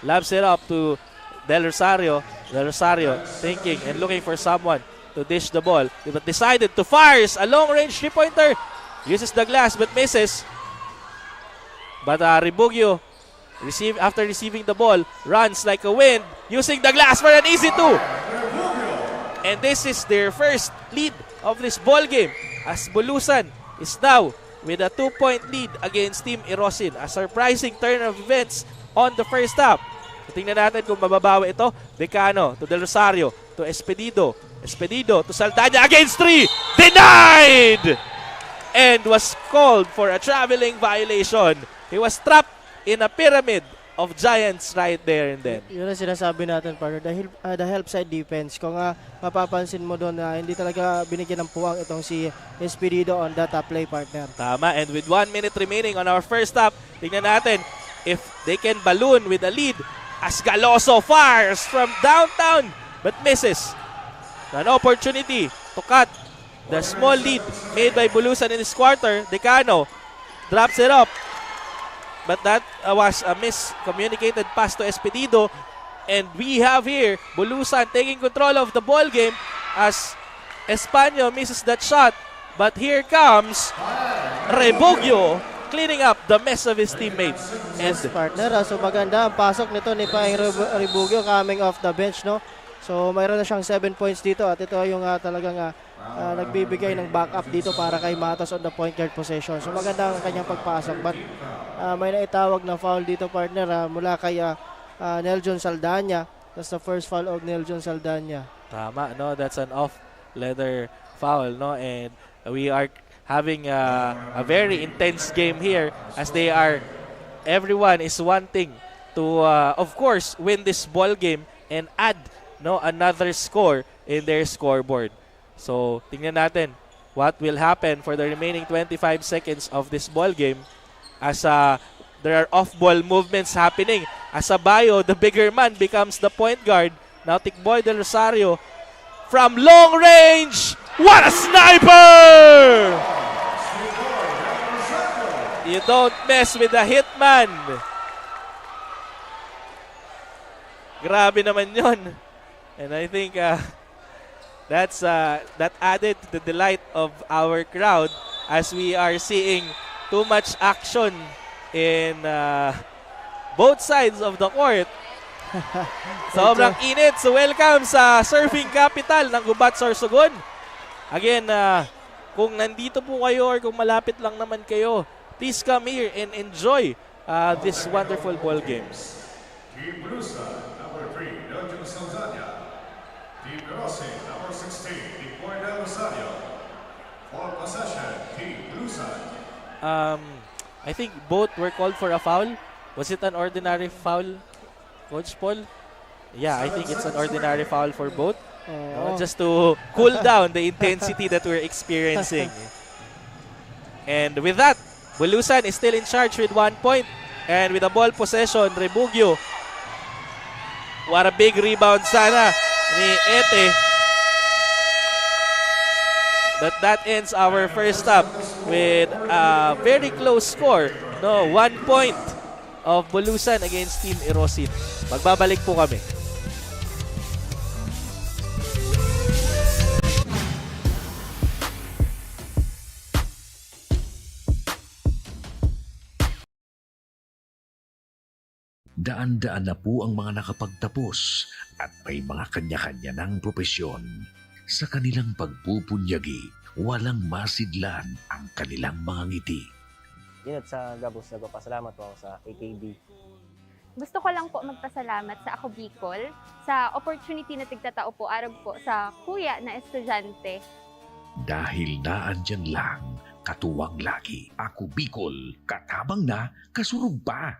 Lobs it up to Del Rosario. Del Rosario thinking and looking for someone to dish the ball, but decided to fire a long-range 3-pointer. Uses the glass but misses. But Rebugio, after receiving the ball, runs like a wind, using the glass for an easy 2. And this is their first lead of this ball game as Bulusan is now with a 2-point lead against Team Irosin. A surprising turn of events on the first half. So, tingnan natin kung mababawi ito. Decano to Del Rosario to Espedido. Espedido to Saldana against 3. Denied! And was called for a traveling violation. He was trapped in a pyramid of giants right there and then. Yun ang sinasabi natin, partner. The help side defense. Kung mapapansin mo doon na hindi talaga binigyan ng puwang itong si Espedido on that play, partner. Tama. And with 1 minute remaining on our first half, tingnan natin if they can balloon with a lead as Galoso fires from downtown but misses. An opportunity to cut the small lead made by Bulusan in this quarter. Decano drops it up, but that was a miscommunicated pass to Espedido. And we have here Bulusan taking control of the ball game as Espanyo misses that shot. But here comes Rebugio cleaning up the mess of his teammates. And Partner, so maganda ang pasok nito ni Paeng Rebugio coming off the bench, no? So mayroon na siyang 7 points dito at ito yung talagang nagbibigay ng backup dito para kay Matos on the point guard possession. So maganda ang kanyang pagpasok, but may naitawag na foul dito, partner, mula kay Neljon Saldana. That's the first foul of Neljon Saldana. tama, no? That's an off-leather foul, no? And we are having a very intense game here as everyone is wanting to, of course, win this ball game and add another score in their scoreboard. So, tingnan natin what will happen for the remaining 25 seconds of this ball game as there are off-ball movements happening. As Abayo, the bigger man, becomes the point guard. Now, Tikboy Del Rosario from long range. What a sniper! You don't mess with the hitman. Grabe naman yon. And I think that added to the delight of our crowd as we are seeing too much action in both sides of the court. Sobrang init. So welcome sa surfing capital ng Gubat, Sorsogon. Again, kung nandito po kayo or kung malapit lang naman kayo, please come here and enjoy this wonderful ball games. Team Bulusan, number 3, Neljon Saldana. Team Erosin, number 16, Tikboy Del Rosario. For possession, Team Bulusan. I think both were called for a foul. Was it an ordinary foul, Coach Paul? Yeah, I think it's an ordinary foul for both. Just to cool down the intensity that we're experiencing. And with that, Bulusan is still in charge with 1 point. And with the ball possession, Rebugio. What a big rebound sana ni Ete. But that ends our first half with a very close score. 1 point of Bulusan against Team Erosin. Magbabalik po kami. Daan-daan na po ang mga nakapagtapos at may mga kanya-kanya ng propesyon. Sa kanilang pagpupunyagi, walang masidlan ang kanilang mga ngiti. Yun at sa Gabos, nagpapasalamat po ako sa AKB. Gusto ko lang po magpasalamat sa Ako Bicol sa opportunity na tigtatao po araw po sa kuya na estudyante. Dahil naandyan lang, katuwang lagi. Ako Bicol, katabang na, kasurug pa.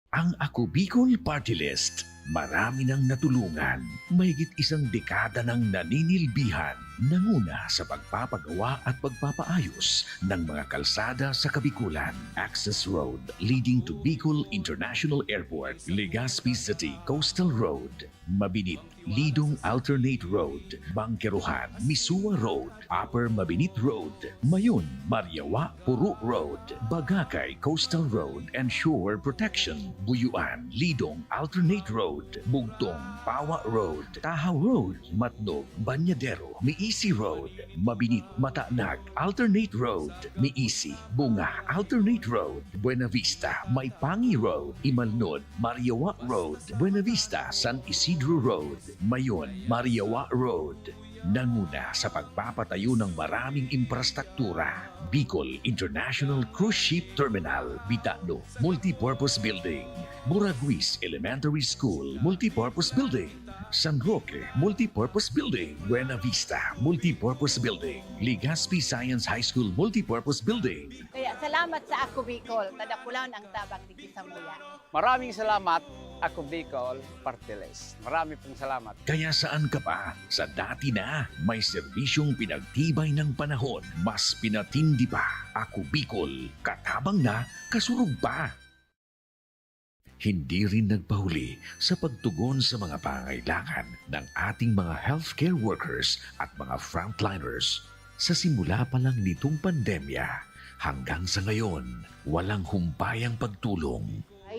Ang Ako Bicol Party List, marami nang natulungan, mahigit 1 dekada ng naninilbihan, nanguna sa pagpapagawa at pagpapaayos ng mga kalsada sa Kabikulan. Access Road leading to Bicol International Airport, Legazpi City Coastal Road, Mabinit, Lidong Alternate Road, Bangkeruhan, Misua Road, Upper Mabinit Road, Mayon, Mariawa, Puro Road, Bagakay Coastal Road and Shore Protection, Buyuan, Lidong Alternate Road, Bugtong, Pawa Road, Tahaw Road, Matnog, Banyadero, Miisi Road, Mabinit, Matanag, Alternate Road, Miisi, Bunga, Alternate Road, Buena Vista, Maipangi Road, Imalnod, Mariawa Road, Buena Vista, San Isidro Road, Mayon, Mariawa Road. Nanguna sa pagpapatayo ng maraming infrastruktura. Bicol International Cruise Ship Terminal, Bitano, Multipurpose Building, Buraguis Elementary School, Multipurpose Building, San Roque, Multipurpose Building, Buena Vista, Multipurpose Building, Legazpi Science High School, Multipurpose Building. Kaya salamat sa Ako Bicol, tadapulan ang tabang ni Kisamuya. Maraming salamat, Ako Bicol Party List. Marami pong salamat. Kaya saan ka pa? Sa dati na, may serbisyong pinagtibay ng panahon, mas pinatindi pa. Ako Bicol, katabang na, kasurug pa. Hindi rin nagpahuli sa pagtugon sa mga pangailangan ng ating mga healthcare workers at mga frontliners. Sa simula pa lang nitong pandemya, hanggang sa ngayon, walang humpayang pagtulong.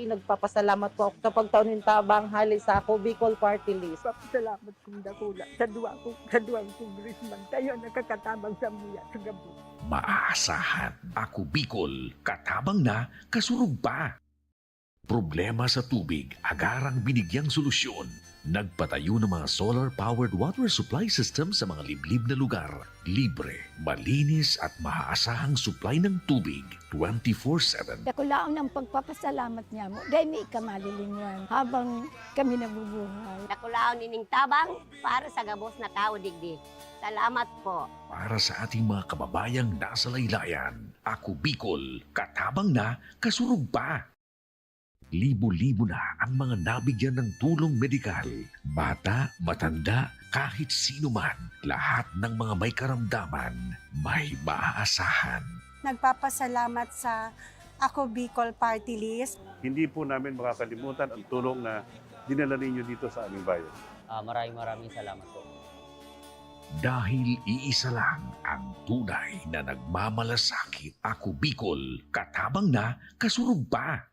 ay nagpapasalamat po ako sa pagtaunin tabang hali sa ako Bicol Party List. Salamat kong dakula sa duwang congressman. Tayo nakakatabang sa muya sa gabi. Maaasahan, Ako Bicol, katabang na, kasurug pa. Problema sa tubig, agarang binigyang solusyon. Nagpatayo ng mga solar-powered water supply system sa mga liblib na lugar. Libre, malinis at maaasahang supply ng tubig 24/7. Dakulaon ang pagpapasalamat niya mo. Dahil may kamalilingan habang kami nabubuhay. Nakulaon nining tabang para sa gabos na tao digdi. Salamat po. Para sa ating mga kababayang nasa laylayan, Ako Bicol, katabang na, kasurug pa. Libo-libo na ang mga nabigyan ng tulong medikal. Bata, matanda, kahit sino man, lahat ng mga may karamdaman, may maaasahan. Nagpapasalamat sa Ako Bicol Party List. Hindi po namin makakalimutan ang tulong na dinala ninyo dito sa aming bayan. Maraming salamat po. Dahil iisa lang ang tunay na nagmamalasakit. Ako Bicol, katabang na, kasurug pa.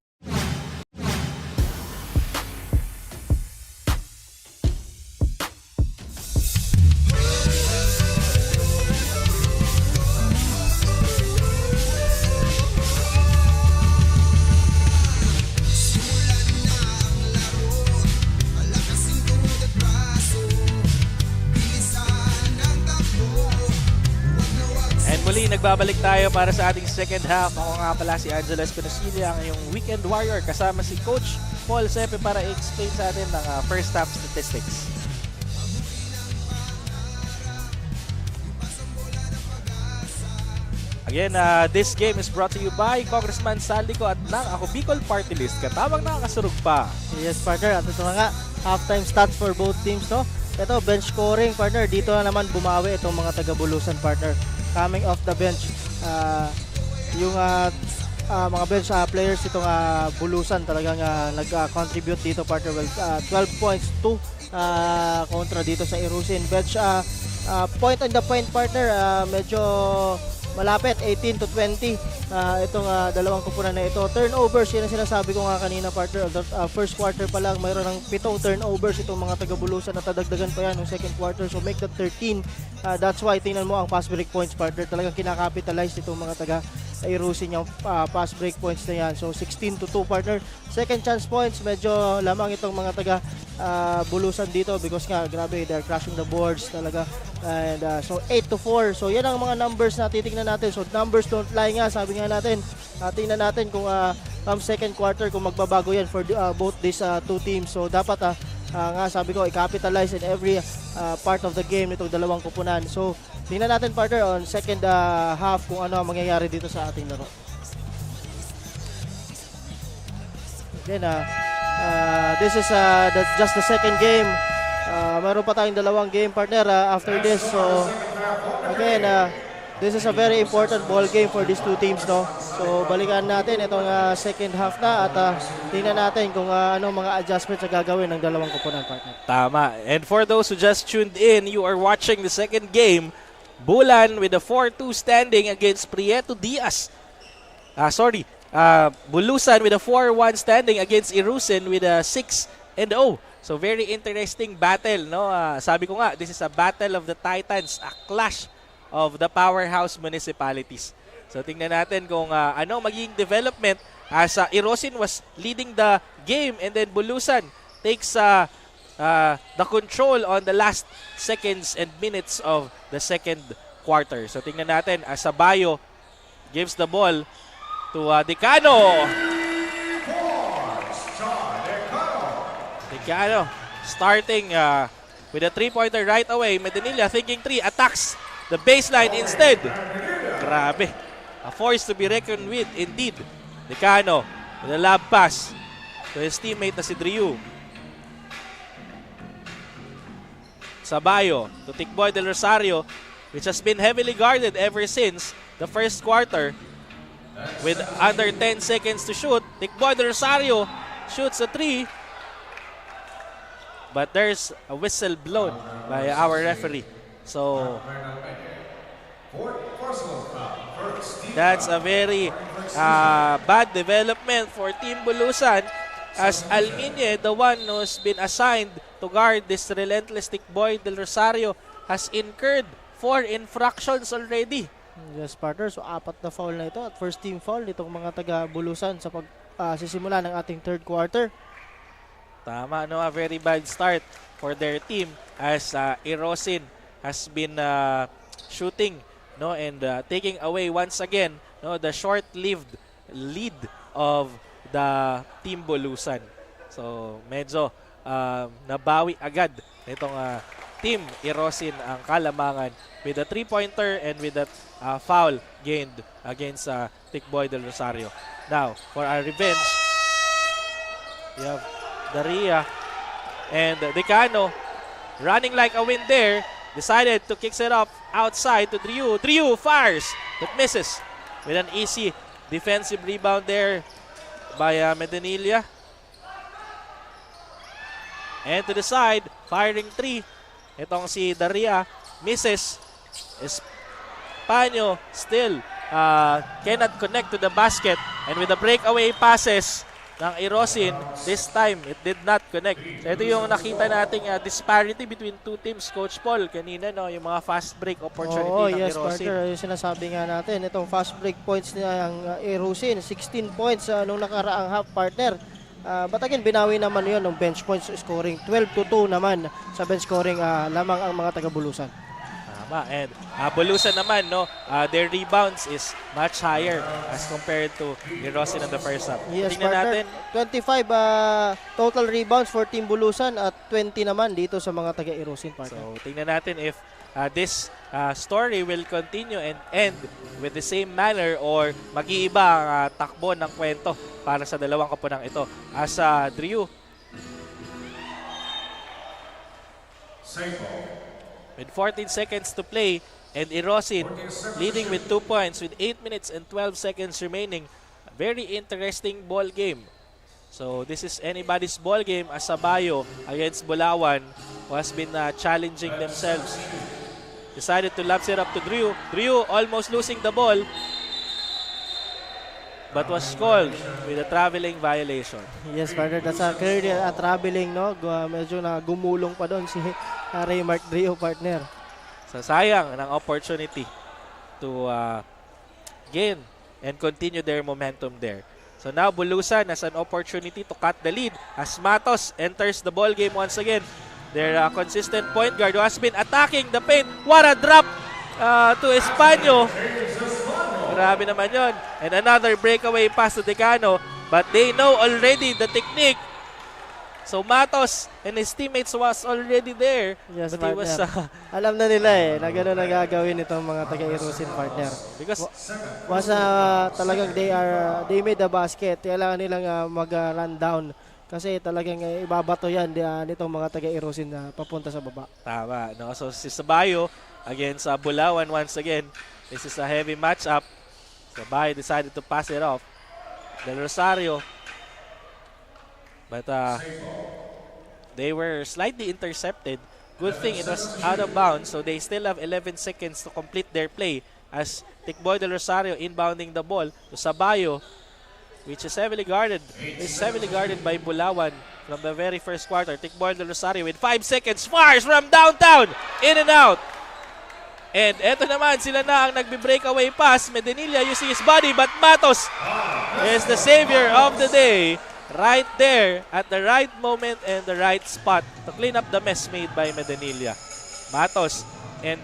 Muli, nagbabalik tayo para sa ating second half. Ako nga pala si Angelo Espinosilia, ang iyong weekend warrior, kasama si Coach Paul Sepe para i-explain sa atin ng first half statistics. Again, this game is brought to you by Congressman Saldico at ng Ako Bicol Party List. Katabang nakakasurug pa. Yes, partner. At ito na nga, halftime stats for both teams, no? Ito, bench scoring, partner. Dito na naman bumawi itong mga taga-Bulusan, partner. Coming off the bench, yung mga bench players itong Bulusan talagang nag-contribute dito, partner. Well, 12 points to kontra dito sa Irusin. Bench point on the point, partner, medyo malapit, 18 to 20 itong dalawang kupunan na ito. Turnovers, yun ang sinasabi ko nga kanina, partner. First quarter pa lang, mayroon ng 7 turnovers itong mga taga-Bulusan, na tadagdagan pa yan ng second quarter. So make that 13. That's why tingnan mo ang pass break points, partner. Talagang kinakapitalize itong mga taga-Irusin yung pass break points na yan. So 16 to 2, partner. Second chance points, medyo lamang itong mga taga-Bulusan dito because nga, grabe, they're crashing the boards talaga. And so 8 to 4. So yan ang mga numbers na titignan natin. So numbers don't lie nga, sabi nga natin. Tingnan natin kung come second quarter kung magbabago yan for both these two teams. So dapat nga sabi ko, i-capitalize in every part of the game nitong dalawang kupunan. So tingnan natin, partner, on second half kung ano ang mangyayari dito sa ating laro. Again, this is just the second game. Meron pa tayong dalawang game, partner, after this. So again, this is a very important ball game for these two teams, no? So balikan natin itong second half na at tingnan natin kung ano mga adjustments na gagawin ng dalawang kupunan, partner. Tama. And for those who just tuned in, you are watching the second game. Bulan with a 4-2 standing against Prieto Diaz. Bulusan with a 4-1 standing against Irusin with a 6-0. So very interesting battle, no? Sabi ko nga, this is a battle of the titans, a clash of the powerhouse municipalities. So tingnan natin kung ano magiging development as Irusin was leading the game and then Bulusan takes the control on the last seconds and minutes of the second quarter. So tingnan natin, Sabayo gives the ball to Decano. Decano starting with a 3-pointer right away. Medinilla thinking 3, attacks the baseline instead. Grabe. A force to be reckoned with indeed. Decano with a lob pass to his teammate na si Drew. Sabayo to Tikboy Del Rosario, which has been heavily guarded ever since the first quarter. With under 10 seconds to shoot, Tikboy Del Rosario shoots a 3. But there's a whistle blown by our referee. So that's a very bad development for Team Bulusan as Alminye, the one who's been assigned to guard this relentless Tick Boy Del Rosario, has incurred 4 infractions already. Yes, partner. So, 4 na foul na ito at first team foul nitong mga taga-Bulusan sa pagsisimula ng ating third quarter. Tama, no? A very bad start for their team as Erosin has been shooting, no, and taking away once again, no, the short-lived lead of the Team Bulusan. So, medyo nabawi agad itong Team Erosin ang kalamangan with a 3-pointer and with that foul gained against Tick Boy Del Rosario. Now, for our revenge, we have Daria and Decano running like a wind there. Decided to kick it up outside to Driu. Driu fires, but misses with an easy defensive rebound there by Medinilla. And to the side, firing 3. Itong si Daria misses. Espanyo still cannot connect to the basket, and with the breakaway passes ng Erosin, this time it did not connect. So ito yung nakita nating disparity between two teams, Coach Paul, kanina, no, yung mga fast break opportunity ng yes, Erosin. partner, yung sinasabi nga natin, itong fast break points ng Erosin, 16 points nung nakaraang half, partner. But again, binawi naman yun ng bench points scoring. 12-2 naman sa bench scoring lamang ang mga taga-Bulusan. And Bulusan naman, no, their rebounds is much higher as compared to Erosin in the first half. Yes, tingnan partner, natin 25 total rebounds for Team Bulusan at 20 naman dito sa mga taga-Erosin, partner. So tingnan natin if this story will continue and end with the same manner or mag-iiba ang takbo ng kwento para sa dalawang kapunang ito. As Driu with 14 seconds to play, and Erosin leading with 2 points with 8 minutes and 12 seconds remaining. A very interesting ball game. So this is anybody's ball game as Sabayo against Bulawan, who has been challenging themselves. Decided to lapse it up to Driu. Driu almost losing the ball, but was called with a traveling violation. Yes, partner, that's a clear traveling, no? Medyo na gumulong pa doon si Raymark Driu, partner. So sayang ng opportunity to gain and continue their momentum there. So now Bulusan has an opportunity to cut the lead as Matos enters the ball game once again. Their consistent point guard who has been attacking the paint. What a drop to Espanyo. Grabe naman yun. And another breakaway pass to Decano. But they know already the technique. So Matos and his teammates was already there. Yes, but he was, alam na nila na gano'n na gagawin itong mga taga-Erosin, partner. Because was talagang they made the basket. Kailangan nilang mag-run down. Kasi talagang ibabato yan nitong mga taga-Erosin na papunta sa baba. Tama. No? So si Sabayo against Bulawan once again. This is a heavy matchup. Sabayo decided to pass it off. Del Rosario. But they were slightly intercepted. Good thing it was out of bounds. So they still have 11 seconds to complete their play as Tick Boy Del Rosario inbounding the ball to Sabayo, which is heavily guarded. Is heavily guarded by Bulawan from the very first quarter. Tick Boy Del Rosario with 5 seconds. Fires from downtown. In and out. And eto naman, sila na ang nagbe-breakaway pass. Medinilla using his body, but Matos is the savior of the day. Right there at the right moment and the right spot to clean up the mess made by Medinilla. Matos and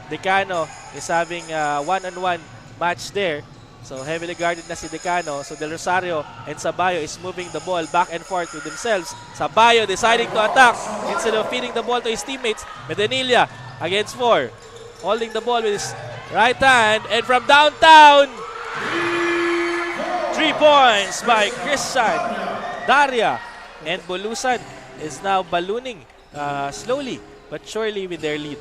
Decano is having a one-on-one match there. So heavily guarded na si Decano. So Del Rosario and Sabayo is moving the ball back and forth with themselves. Sabayo deciding to attack instead of feeding the ball to his teammates. Medinilla against 4. Holding the ball with his right hand. And from downtown, 3 points by Christian Daria. And Bulusan is now ballooning slowly but surely with their lead.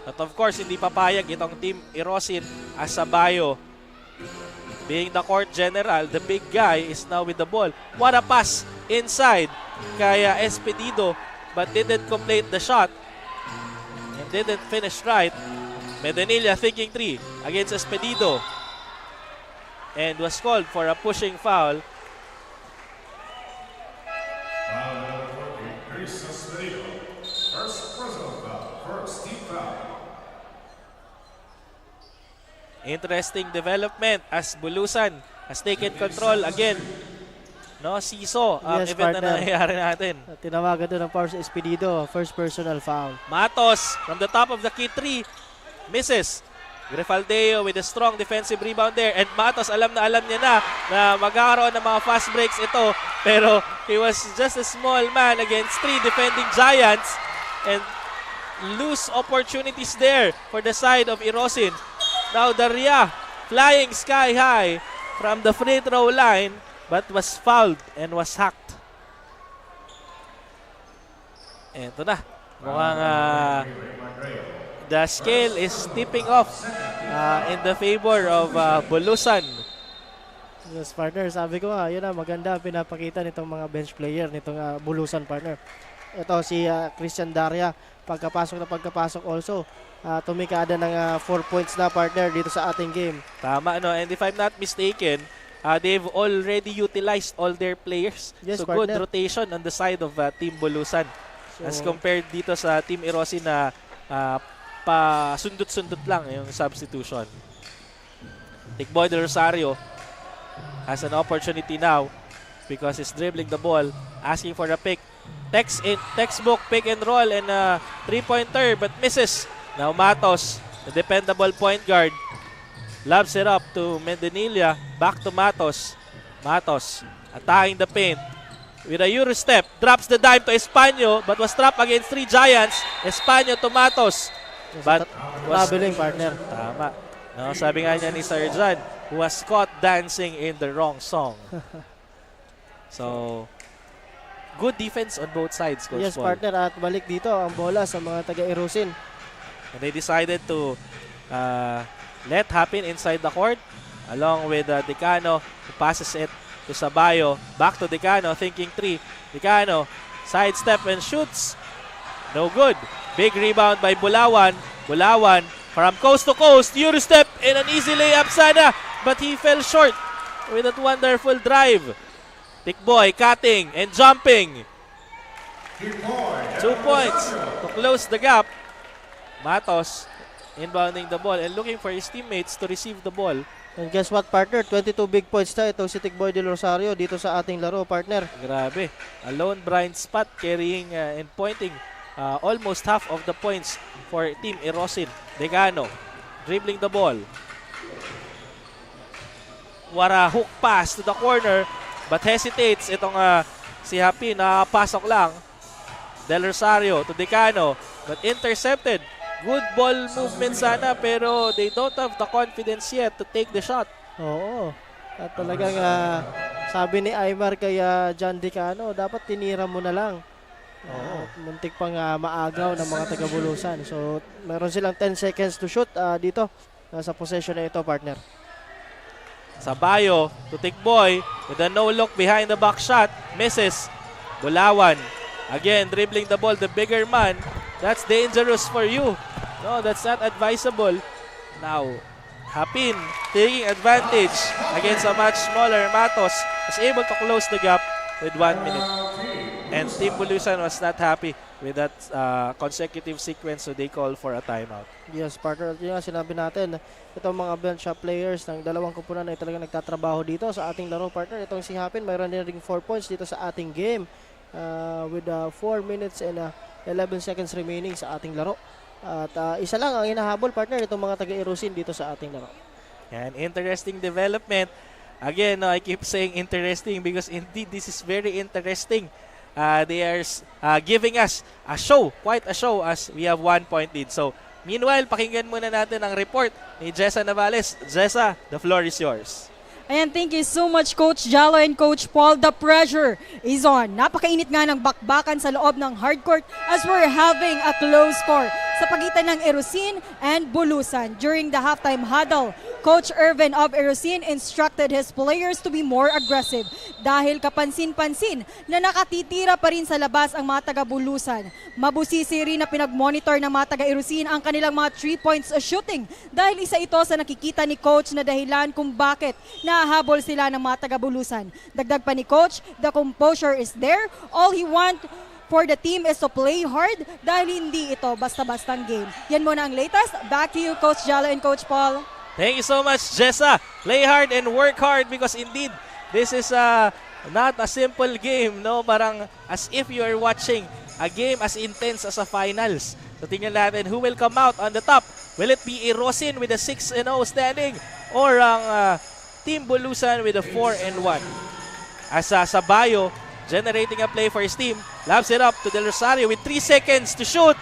But of course, hindi papayag itong Team Erosin as Sabayo, being the court general, the big guy, is now with the ball. What a pass inside kaya Espedido, but didn't complete the shot and didn't finish right. Medinilla thinking 3 against Espedido. and was called for a pushing foul. Foul number 40, Chris Esmeralda. First personal foul, first team foul. Interesting development as Bulusan has taken control again. No, siso ang Yes, event na partner. nangyayari natin. Tinawagan doon ng Powers Espedido, first personal foul. Matos from the top of the key 3 misses. Grifaldeo with a strong defensive rebound there, and Matos alam niya na magkakaroon ng mga fast breaks ito, pero he was just a small man against 3 defending giants and lose opportunities there for the side of Irosin. Now Daria flying sky high from the free throw line but was fouled and was hacked. Ito na. Mukhang the scale is tipping off in the favor of Bulusan. Yes, partner. Sabi ko nga, yun na, maganda pinapakita nitong mga bench player, nitong Bulusan, partner. Ito si Christian Daria, pagkapasok also, tumikada ng 4 points na, partner, dito sa ating game. Tama, no? And if I'm not mistaken, they've already utilized all their players. Yes, so partner. good rotation on the side of Team Bulusan. So, as compared dito sa Team Irosin na pa-sundot-sundot lang yung substitution. Tikboy de Rosario has an opportunity now because he's dribbling the ball, asking for the pick. Textbook pick and roll and three-pointer but misses. Now Matos, the dependable point guard, lobs it up to Mendonilla. Back to Matos. Matos attacking the paint. With a Euro step, drops the dime to Espanyo but was trapped against 3 giants. Espanyo to Matos. But was traveling, partner. Tama. No, sabi nga niya ni Sir John, who was caught dancing in the wrong song. So, good defense on both sides, Coach yes, Paul. partner. At balik dito ang bola sa mga taga-Irosin. And they decided to let happen inside the court along with Decano, who passes it to Sabayo. Back to Decano, thinking 3. Decano, sidestep and shoots. No good. Big rebound by Bulawan. Bulawan from coast to coast. Euro step and an easy layup sana. But he fell short with that wonderful drive. Tikboy cutting and jumping. 2 points to close the gap. Matos inbounding the ball and looking for his teammates to receive the ball. And guess what, partner? 22 big points na itong si Tikboy de Rosario dito sa ating laro, partner. Grabe. A lone blind spot carrying and pointing almost half of the points for Team Irosin. Decano dribbling the ball. What a hook pass to the corner but hesitates itong si Happy, nakapasok lang. Del Rosario to Decano but intercepted. Good ball movement sana pero they don't have the confidence yet to take the shot. Oo. At talagang sabi ni Aymar kay John Decano, dapat tinira mo na lang. Oo. Muntik pang maagaw ng mga taga-Bulusan. So, meron silang 10 seconds to shoot dito sa possession na ito, partner. Sabayo to Tikboy with a no-look behind the back shot. Misses. Bulawan. Again, dribbling the ball, the bigger man. That's dangerous for you. No, that's not advisable. Now, Hapin taking advantage against a much smaller Matos. Was able to close the gap with 1 minute. And Team Bulusan was not happy with that consecutive sequence, so they called for a timeout. Yes, partner. Yung sinabi natin, itong mga bench players ng dalawang kupunan ay talaga nagtatrabaho dito sa ating laro, partner. Itong si Hapin, mayroon din ring 4 points dito sa ating game with 4 minutes and 11 seconds remaining sa ating laro. At isa lang ang hinahabol, partner, itong mga taga-Irosin dito sa ating laro. An interesting development. Again, no, I keep saying interesting because indeed this is very interesting. They are giving us a show, quite a show as we have 1 point lead. So, meanwhile, pakinggan muna natin ang report ni Jessa Navales. Jessa, the floor is yours. Ayan, thank you so much, Coach Jalo and Coach Paul. The pressure is on. Napakainit nga ng bakbakan sa loob ng hardcourt as we're having a close score sa pagitan ng Irosin and Bulusan during the halftime huddle. Coach Irvin of Erosin instructed his players to be more aggressive dahil kapansin-pansin na nakatitira pa rin sa labas ang mga taga-Bulusan. Mabusisi rin na pinag-monitor ng mga taga-Erosin ang kanilang mga 3 points shooting dahil isa ito sa nakikita ni Coach na dahilan kung bakit nahahabol sila ng mga taga-Bulusan. Dagdag pa ni Coach, the composure is there. All he want for the team is to play hard dahil hindi ito basta-bastang game. Yan muna ang latest. Back to you, Coach Jalo and Coach Paul. Thank you so much, Jessa. Play hard and work hard because indeed, this is not a simple game, no? Parang as if you are watching a game as intense as a finals. So tingnan natin who will come out on the top. Will it be Erosin with a 6-0 standing or ang Team Bulusan with a 4-1? As Sabayo generating a play for his team, lobs it up to Del Rosario with 3 seconds to shoot,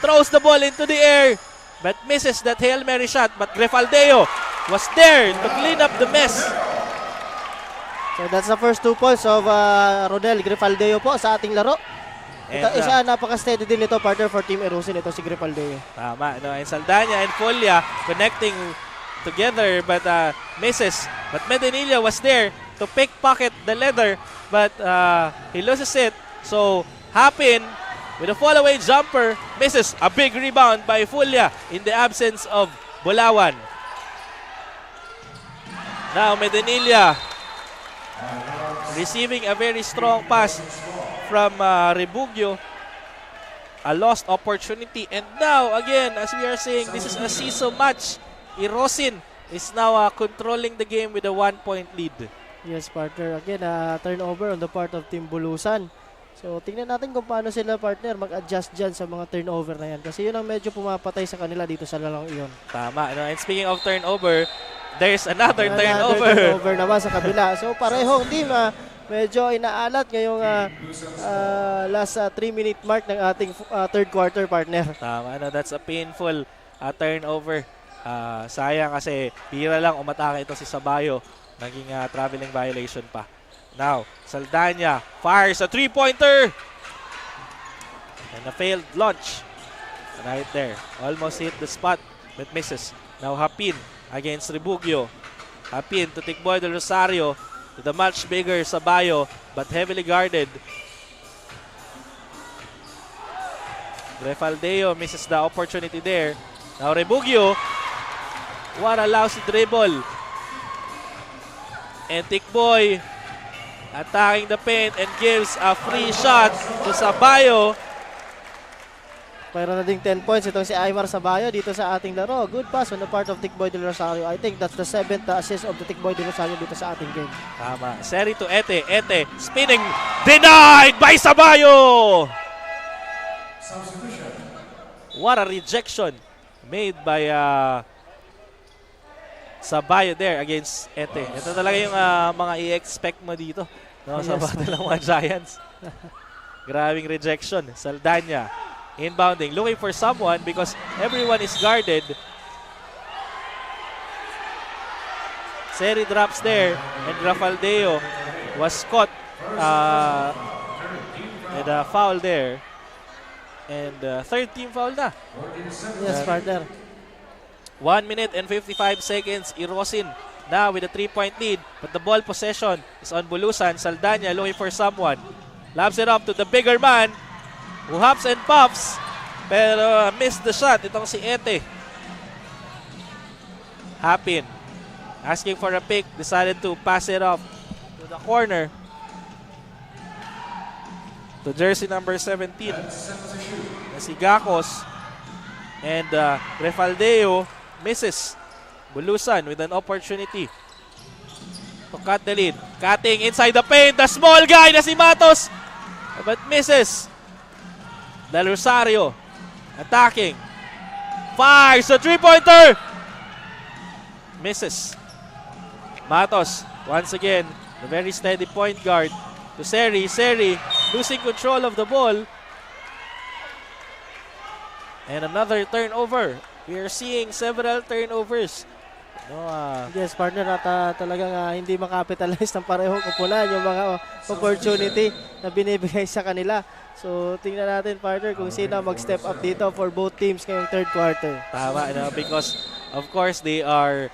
throws the ball into the air, but misses that Hail Mary shot, but Grefaldeo was there to clean up the mess. So that's the first 2 points of Rodel Grefaldeo po sa ating laro. Isa napaka-steady din ito, partner for Team Erosin, ito si Grefaldeo. Tama, no? And Saldana and Folia connecting together but misses. But Medinilla was there to pickpocket the leather, but he loses it. So Hapin with a fall-away jumper misses. A big rebound by Folia in the absence of Bulawan. Now Medinilla receiving a very strong pass from Rebugio. A lost opportunity. And now, again, as we are saying, this is a season match. Erosin is now controlling the game with a 1-point lead. Yes, partner. Again, turnover on the part of Team Bulusan. So, tingnan natin kung paano sila, partner, mag-adjust dyan sa mga turnover na yan. Kasi yun ang medyo pumapatay sa kanila dito sa lalong iyon. Tama. No? And speaking of turnover, there's another turnover. Turnover naman sa kabila. So, parehong team, medyo inaalat ngayong last 3-minute mark ng ating third quarter, partner. Tama. No? That's a painful turnover. Sayang kasi bira lang umatake ito si Sabayo. Naging traveling violation pa. Now, Saldana fires a 3-pointer. And a failed launch. Right there. Almost hit the spot but misses. Now Hapin against Rebugio. Hapin to Tikboy Del Rosario to the much bigger Sabayo but heavily guarded. Grefaldeo misses the opportunity there. Now Rebugio. What a lousy dribble. And Tikboy attacking the paint and gives a free shot to Sabayo. Mayroon na ding 10 points itong si Aymar Sabayo dito sa ating laro. Good pass on the part of Tikboy Del Rosario. I think that's the 7th assist of the Tikboy Del Rosario dito sa ating game. Tama. Seri to Ete. Ete spinning. Denied by Sabayo! What a rejection made by Sabayo there against Ete. Ito talaga yung mga i-expect mo dito, no, sa battle ng mga Giants. Grabing rejection. Saldana inbounding, looking for someone because everyone is guarded. Seri drops there and Grefaldeo was caught and a foul there. And third team foul na. Yes, partner. 1 minute and 55 seconds. Erosin now with a 3-point lead. But the ball possession is on Bulusan. Saldana looking for someone. Lobs it up to the bigger man who hops and pops. Pero missed the shot. Itong si Ete. Hapin asking for a pick. Decided to pass it off to the corner. To jersey number 17. Na si Gakos. And Grefaldeo misses. Bulusan with an opportunity to cut the lead. Cutting inside the paint. The small guy na si Matos. But misses. Del Rosario attacking. Fires a 3-pointer. Misses. Matos once again. The very steady point guard to Seri. Seri losing control of the ball. And another turnover. We are seeing several turnovers. No, yes, partner, at talagang hindi makapitalize ng parehong kupunan yung mga opportunity na binibigay sa kanila. So, tingnan natin, partner, kung sino mag-step up dito for both teams ngayong third quarter. Tama, because of course they are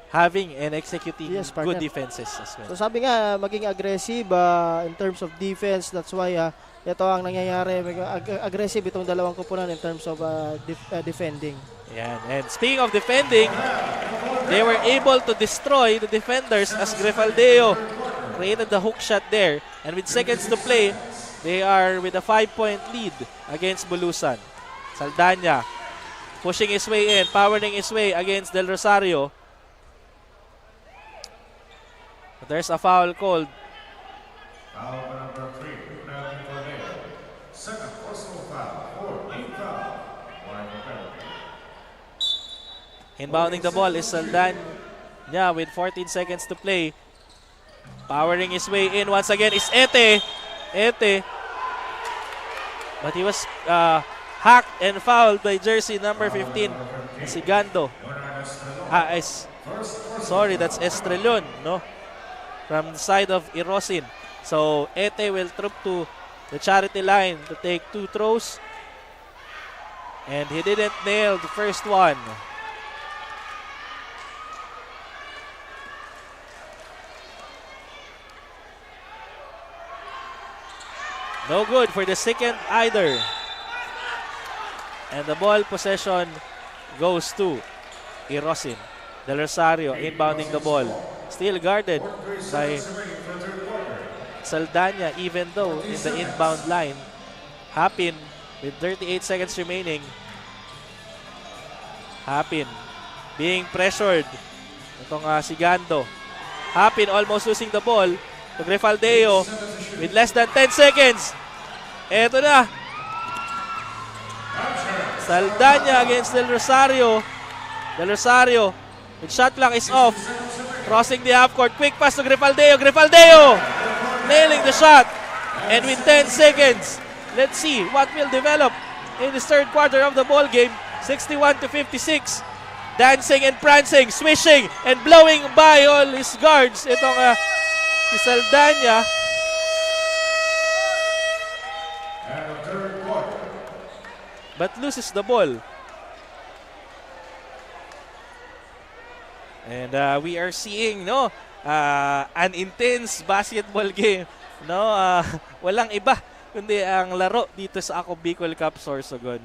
having and executing Yes, partner. good defenses as well. So sabi nga, maging aggressive in terms of defense. That's why ito ang nangyayari. Aggressive itong dalawang kupunan in terms of defending. Yan. And speaking of defending, they were able to destroy the defenders as Grefaldeo created the hook shot there. And with seconds to play, they are with a 5-point lead against Bulusan. Saldana pushing his way in, powering his way against Del Rosario. But there's a foul called. Foul number 3, penalty for Leo. Second personal foul for late foul. Line of penalty. Inbounding the ball is Saldana with 14 seconds to play. Powering his way in once again is Ete. But he was hacked and fouled by jersey number 15, si Gando. Sorry, that's Estrellon, no? From the side of Irosin. So Ete will troop to the charity line to take 2 throws. And he didn't nail the first one. No good for the second either. And the ball possession goes to Irosin. Del Rosario inbounding the ball. Still guarded by Saldana even though in the inbound line. Hapin with 38 seconds remaining. Hapin being pressured. Itong si Gando. Hapin almost losing the ball to Grefaldeo with less than 10 seconds. Eto na. Saldana against Del Rosario. Del Rosario with shot clock is off. Crossing the half court. Quick pass to Grefaldeo. Grefaldeo nailing the shot. And with 10 seconds, let's see what will develop in this third quarter of the ball game. 61-56. Dancing and prancing, swishing and blowing by all his guards. Itong si Saldana. But loses the ball. And we are seeing an intense basketball game. Walang iba kundi ang laro dito sa Ako Bicol Cup Sorsogon.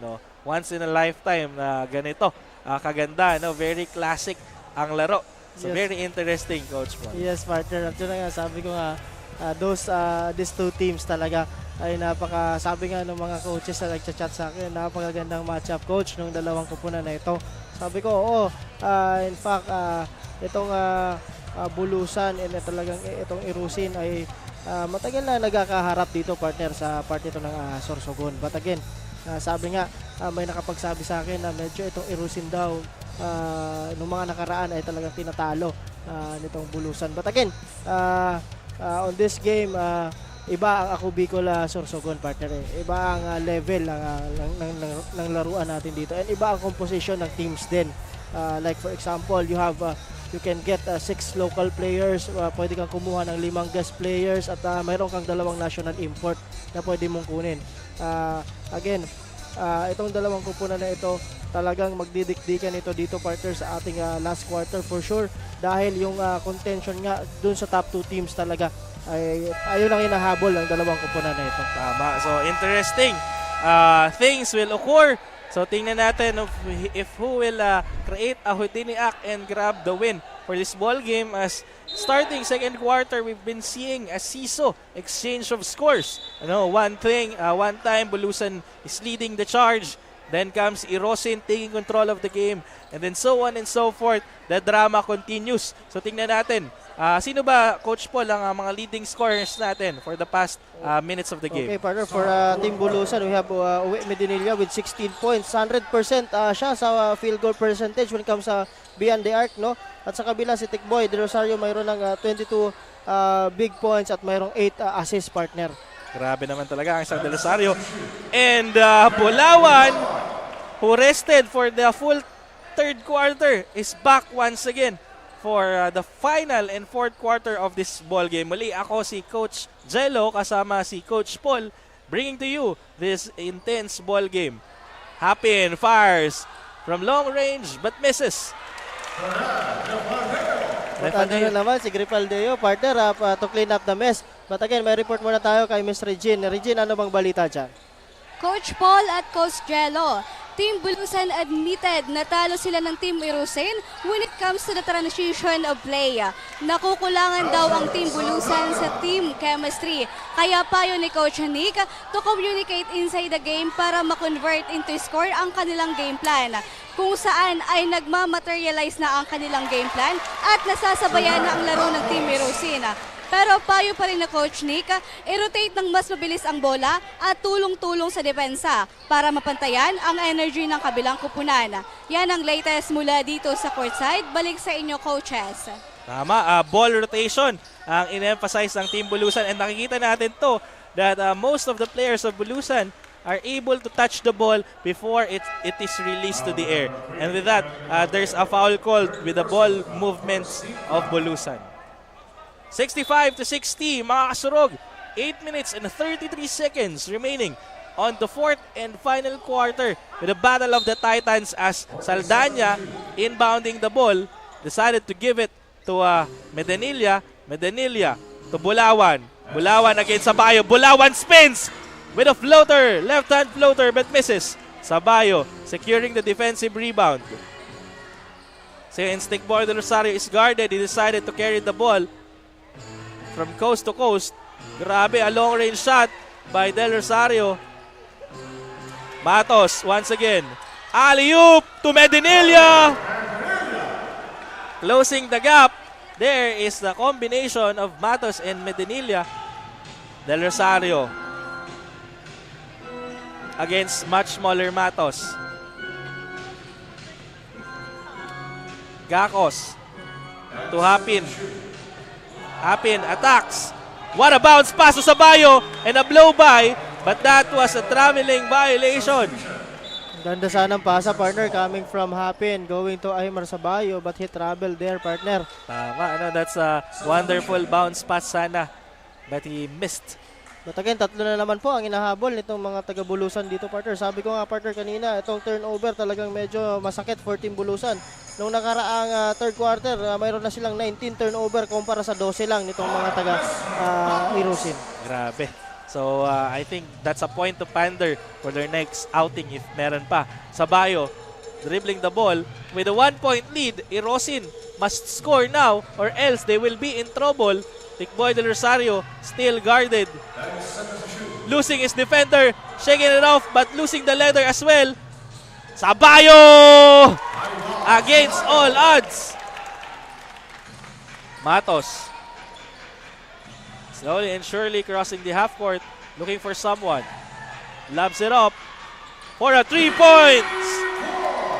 Once in a lifetime na ganito. Kaganda, very classic ang laro. So Yes. very interesting, Coach Paul. Yes, partner. At yun na nga, sabi ko nga, these two teams talaga ay sabi nga ng mga coaches na nagchat sa akin, napakagandang matchup, coach, ng dalawang kupunan na ito. Sabi ko, in fact, itong Bulusan and talagang itong Irusin ay matagal na nagkakaharap dito, partner, sa part ito ng Sorsogon. But again, sabi nga, may nakapagsabi sa akin na medyo itong Irusin daw nung mga nakaraan ay talagang tinatalo nitong Bulusan. But again, on this game, iba ang Ako Bicol Sorsogon, partner. Iba ang level ng laruan natin dito. And iba ang composition ng teams din. Like for example, you can get 6 local players, pwede kang kumuha ng 5 guest players at mayroon kang 2 national import na pwede mong kunin. Again, itong dalawang kupunan na ito talagang magdidikdikan ito dito, partner, sa ating last quarter for sure, dahil yung contention nga dun sa top 2 teams talaga ay ayun ang hinahabol ng dalawang kupunan na ito. Tama. So interesting things will occur. So tingnan natin if who will create a Houdini act and grab the win for this ball game, as starting second quarter we've been seeing a seesaw exchange of scores. One time Bulusan is leading the charge, then comes Irosin taking control of the game, and then so on and so forth. The drama continues. So tingnan natin, sino ba, Coach Paul, ang mga leading scorers natin for the past minutes of the game? Okay, partner, for Team Bulusan, we have Uwe Medinilla with 16 points. 100% siya sa field goal percentage when it comes sa beyond the arc, no? At sa kabila, si Tikboy De Rosario mayroon ng 22 big points at mayroong 8 assist, partner. Grabe naman talaga ang isang De Rosario. And Bulawan, who rested for the full third quarter, is back once again for the final and fourth quarter of this ball game. Muli ako si Coach Jello kasama si Coach Paul, bringing to you this intense ball game. Hapin fires from long range but misses. At ano na naman si Grifaldeo, partner, to clean up the mess. But again, may report muna tayo kay Miss Regine. Regine, ano bang balita dyan? Coach Paul at Coach Jello, Team Bulusan admitted na talo sila ng Team Irusin when it comes to the transition of play. Nakukulangan daw ang Team Bulusan sa team chemistry. Kaya payo ni Coach Nick to communicate inside the game para ma-convert into score ang kanilang game plan. Kung saan ay nagmamaterialize na ang kanilang game plan at nasasabayan na ang laro ng Team Irusin. Pero payo pa rin na Coach Nick, i-rotate ng mas mabilis ang bola at tulong-tulong sa depensa para mapantayan ang energy ng kabilang kupunan. Yan ang latest mula dito sa courtside. Balik sa inyo, coaches. Tama, ball rotation ang in-emphasize ng Team Bulusan, and nakikita natin to that most of the players of Bulusan are able to touch the ball before it is released to the air. And with that, there's a foul called with the ball movements of Bulusan. 65-60, mga kasurog. 8 minutes and 33 seconds remaining on the fourth and final quarter with the Battle of the Titans as Saldana, inbounding the ball, decided to give it to Medinilla. Medinilla to Bulawan. Bulawan against Sabayo. Bulawan spins with a floater, left-hand floater, but misses. Sabayo securing the defensive rebound. Si Instinct Boy de Rosario is guarded. He decided to carry the ball from coast to coast. Grabe, a long-range shot by Del Rosario. Matos, once again. Alley-oop to Medinilla. Closing the gap. There is the combination of Matos and Medinilla. Del Rosario against much smaller Matos. Gakos to Hapin. Hapin attacks. What a bounce pass to Sabayo and a blow by, but that was a traveling violation. Ganda sana ng pasa, partner, coming from Hapin, going to Aymar Sabayo, but he traveled there, partner. Tama, that's a wonderful bounce pass sana, but he missed. But again, tatlo na naman po ang inahabol nitong mga taga-Bulusan dito, partner. Sabi ko nga, partner, kanina, itong turnover talagang medyo masakit for Team Bulusan. Nung nakaraang third quarter, mayroon na silang 19 turnover kumpara sa 12 lang nitong mga taga-Irusin. Grabe. So, I think that's a point to ponder for their next outing if meron pa. Sabayo, dribbling the ball with a 1-point lead. Irosin must score now or else they will be in trouble. Tikboy del Rosario still guarded. Losing his defender, shaking it off but losing the leather as well. Sabayo! Against all odds. Matos. Slowly and surely crossing the half court, looking for someone. Lobs it up for a 3 points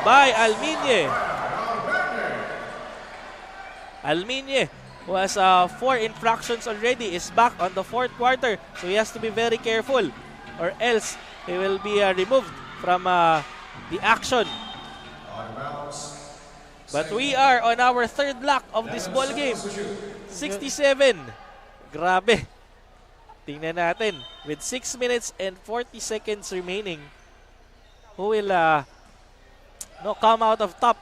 by Alminye. Alminye, who has 4 infractions already, is back on the fourth quarter. So he has to be very careful or else he will be removed from the action. But we are on our third block of this ball game. 67. Grabe. Tingnan natin. With 6 minutes and 40 seconds remaining, who will come out of top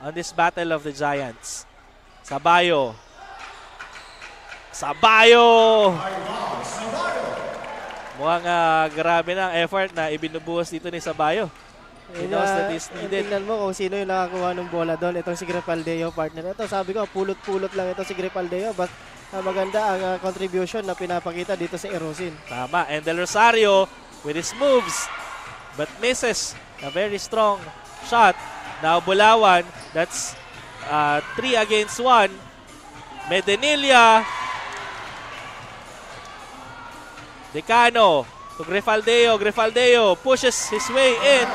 on this Battle of the Giants? Sabayo. Sabayo! Mukhang grabe na ang effort na ibinubuhos dito ni Sabayo. He knows that is needed. Tingnan mo kung sino yung nakakuha ng bola doon. Itong si Grifaldeo, partner. Ito, sabi ko, pulot-pulot lang ito si Grifaldeo. But maganda ang contribution na pinapakita dito sa Irusin. Tama. And Del Rosario with his moves but misses a very strong shot. Now Bulawan, that's 3 against 1. Medinilla. Decano to Grifaldeo. Grifaldeo pushes his way in.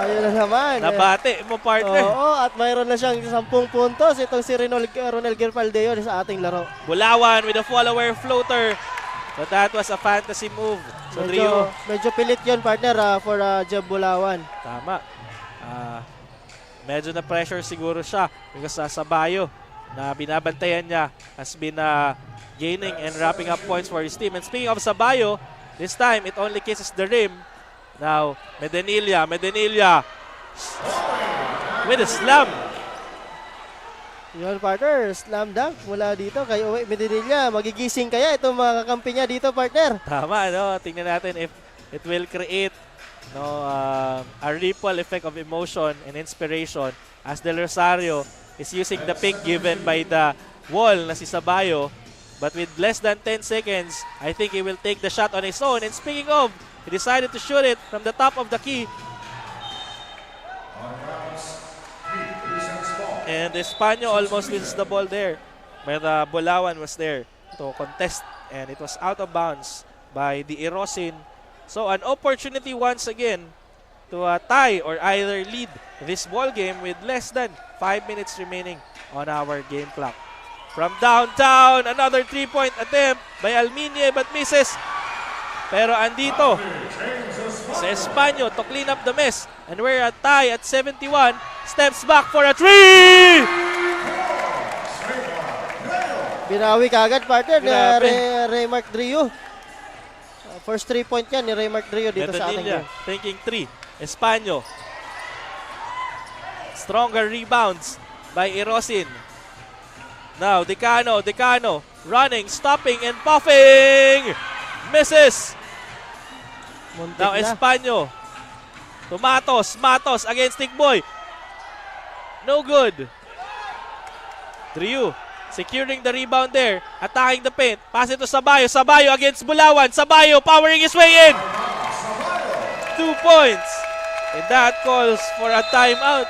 Ayun na naman. Nabate mo, partner. Oo, at mayroon na siyang 10 puntos. Itong si Ronel Grifaldeo sa ating laro. Bulawan with a follower floater. But that was a fantasy move. So medyo pilit yun, partner, for Jeb Bulawan. Tama. Medyo na pressure siguro siya because Sabayo na binabantayan niya has been gaining and wrapping up points for his team. And speaking of Sabayo, this time it only kisses the rim. Now, Medinilla with a slam. Yun, partner, slam dunk mula dito kay Uwe Medinilla. Magigising kaya itong mga kakampi niya dito, partner? Tama, no? Tingnan natin if it will create a ripple effect of emotion and inspiration as Del Rosario is using the pick given by the wall na si Sabayo. But with less than 10 seconds, I think he will take the shot on his own. And speaking of, he decided to shoot it from the top of the key. And Espano almost wins the ball there. But Bulawan was there to contest. And it was out of bounds by the Erosin. So an opportunity once again to tie or either lead this ball game with less than 5 minutes remaining on our game clock. From downtown, another 3-point attempt by Alminie but misses. Pero andito si Espano to clean up the mess. And we're at tie at 71. Steps back for a 3! Binawi kagad, partner, na Raymark Drio. First 3-point yan ni Raymark Drio dito sa ating game. Thinking 3. Espano. Stronger rebounds by Erosin. Now, Decano running, stopping, and puffing! Misses! Muntik Now, na. Espano. To Matos against Tickboy. No good. Driu securing the rebound there. Attacking the paint. Pass it to Sabayo. Sabayo against Bulawan. Sabayo powering his way in. 2 points. And that calls for a timeout.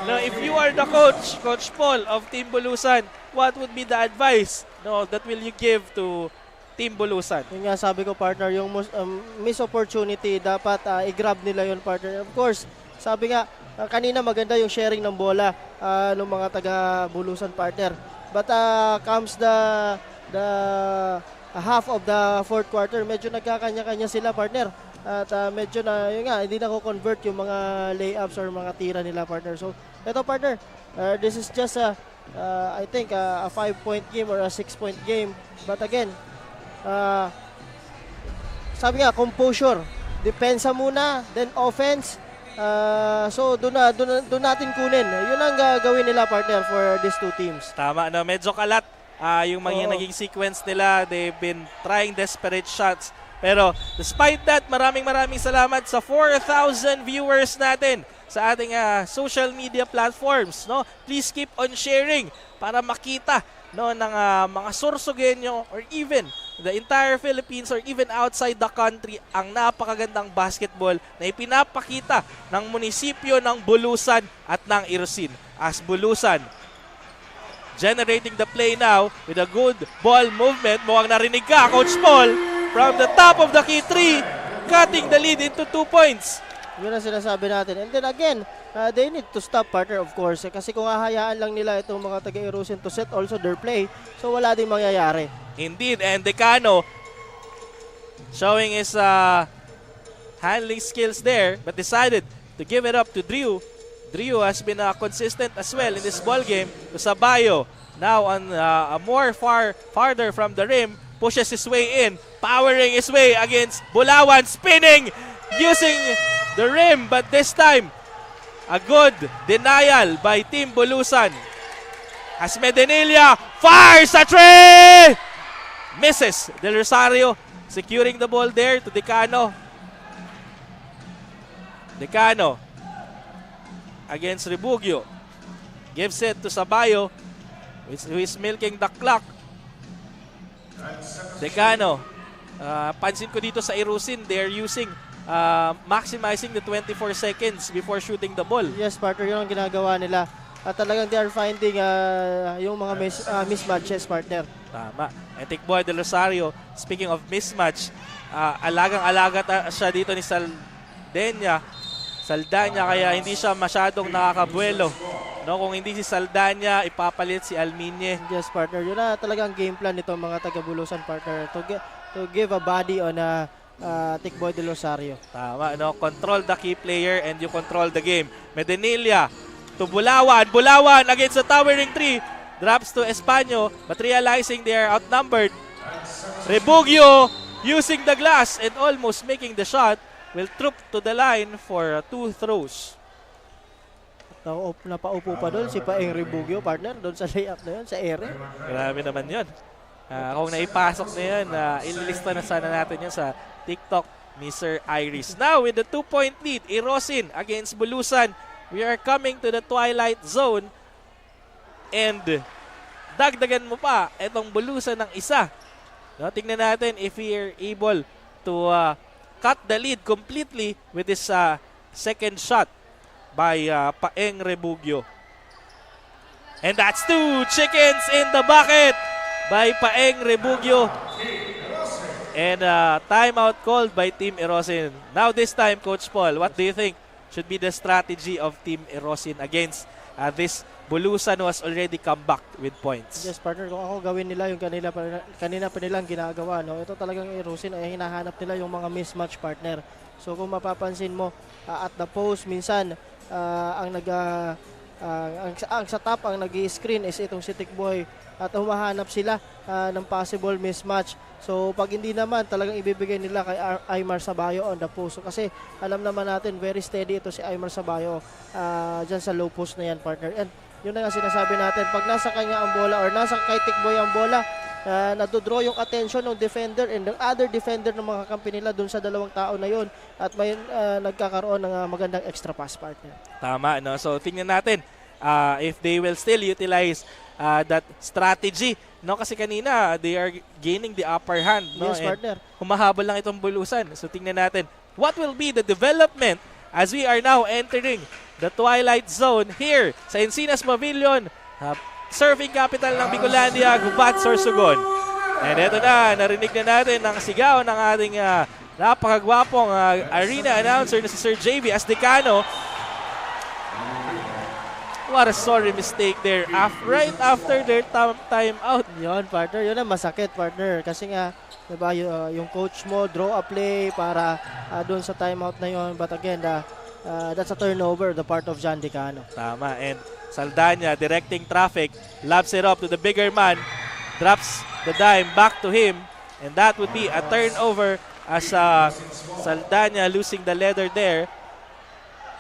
Now, if you are the coach, Coach Paul of Team Bulusan, what would be the advice that will you give to Team Bulusan? Yung nga sabi ko, partner, yung miss opportunity, dapat i-grab nila yun, partner. Of course, sabi nga, kanina maganda yung sharing ng bola ng mga taga-Bulusan, partner. But comes the half of the fourth quarter, medyo nagkakanya-kanya sila, partner. At medyo na, yun nga, hindi na ko-convert yung mga layups or mga tira nila, partner. So, eto, partner, this is just I think a 5-point game or a 6-point game. But again, sabi nga, composure. Depensa muna, then offense. So, doon natin kunin. Yun ang gagawin nila, partner, for these two teams. Tama, no? Medyo kalat yung mga naging sequence nila. They've been trying desperate shots. Pero despite that, maraming salamat sa 4,000 viewers natin sa ating social media platforms. No? Please keep on sharing para makita ng mga Sorsogenyo or even the entire Philippines or even outside the country ang napakagandang basketball na ipinapakita ng munisipyo ng Bulusan at ng Erosin. As Bulusan generating the play now with a good ball movement. Mukhang narinig ka, Coach Paul, from the top of the key 3, cutting the lead into 2 points. Yun ang sinasabi natin. And then again, they need to stop, partner, of course. Kasi kung hahayaan lang nila itong mga taga-Erosin to set also their play, so wala din mangyayari. Indeed, and Decano showing his handling skills there, but decided to give it up to Driu. Driu has been consistent as well in this ball game. To Sabayo, now on a more farther from the rim, pushes his way in, powering his way against Bulawan, spinning, using the rim, but this time, a good denial by Team Bulusan. As Medinilla fires a three! Misses. Del Rosario securing the ball there to Decano. Decano against Rebugio. Gives it to Sabayo, who is milking the clock. Decano. Pansin ko dito sa Erosin, they're using maximizing the 24 seconds before shooting the ball. Yes, partner, yun ang ginagawa nila. At talagang they are finding yung mga mismatches, partner. Tama. And Tickboy Del Rosario, speaking of mismatch, alagang-alaga siya dito ni Saldanya, kaya hindi siya masyadong nakakabuelo. No, kung hindi si Saldanya, ipapalit si Alminie. Yes, partner. Yun na talagang game plan nito mga taga-Bulusan, partner. To give a body on Tickboy Del Rosario. Tama, no? Control the key player and you control the game. Medinilla to Bulawan. Bulawan against the towering 3. Drops to Espano, but realizing they are outnumbered. Rebugio using the glass and almost making the shot. Will troop to the line for 2 throws. Napaupo pa doon si Paeng Rebugio, partner, doon sa layup na yun, sa ere. Grabe naman yun. Kung naipasok na yun, ililista na sana natin yun sa TikTok ni Sir Iris. Now, with the 2-point lead, Erosin against Bulusan. We are coming to the twilight zone. And dagdagan mo pa itong Bulusan ng isa. No, tingnan natin if we are able to cut the lead completely with this second shot by Paeng Rebugio. And that's 2 chickens in the bucket by Paeng Rebugio. And timeout called by Team Erosin. Now this time, Coach Paul, what do you think should be the strategy of Team Erosin against this Bulusan who has already come back with points? Yes, partner, kung ako gawin nila yung kanina pa nilang ginagawa, no? Ito talagang Erosin ay hinahanap nila yung mga mismatch, partner. So kung mapapansin mo, at the post minsan ang sa top ang nag-i-screen is itong si Tikboy at humahanap sila ng possible mismatch. So pag hindi naman talagang ibibigay nila kay Aymar Sabayo on the post. So, kasi alam naman natin very steady ito si Aymar Sabayo dyan sa low post na yan, partner. And yun na nga sinasabi natin, pag nasa kanya ang bola or nasa kay Tikboy ang bola, nadodraw yung attention ng defender and ng other defender ng mga kampi nila dun sa dalawang tao na yun at may nagkakaroon ng magandang extra pass, partner. Tama, no? So tingnan natin if they will still utilize that strategy, no? Kasi kanina they are gaining the upper hand, no? Yes, partner. Humahabol lang itong Bulusan. So tingnan natin what will be the development as we are now entering the twilight zone here sa Encinas Pavilion, surfing capital ng Bicolandia, Gubat, Sorsogon. And eto na, narinig na natin ang sigaw ng ating napakagwapong arena announcer na si Sir JB as Decano. What a sorry mistake there. Right after their time out. Yun, partner. Yun ang masakit, partner. Kasi nga, diba, yung coach mo, draw a play para doon sa timeout na yun. But again, that's a turnover, the part of John Decano. Tama. And Saldana directing traffic, lobs it up to the bigger man, drops the dime back to him, and that would be a turnover as Saldana losing the leather there.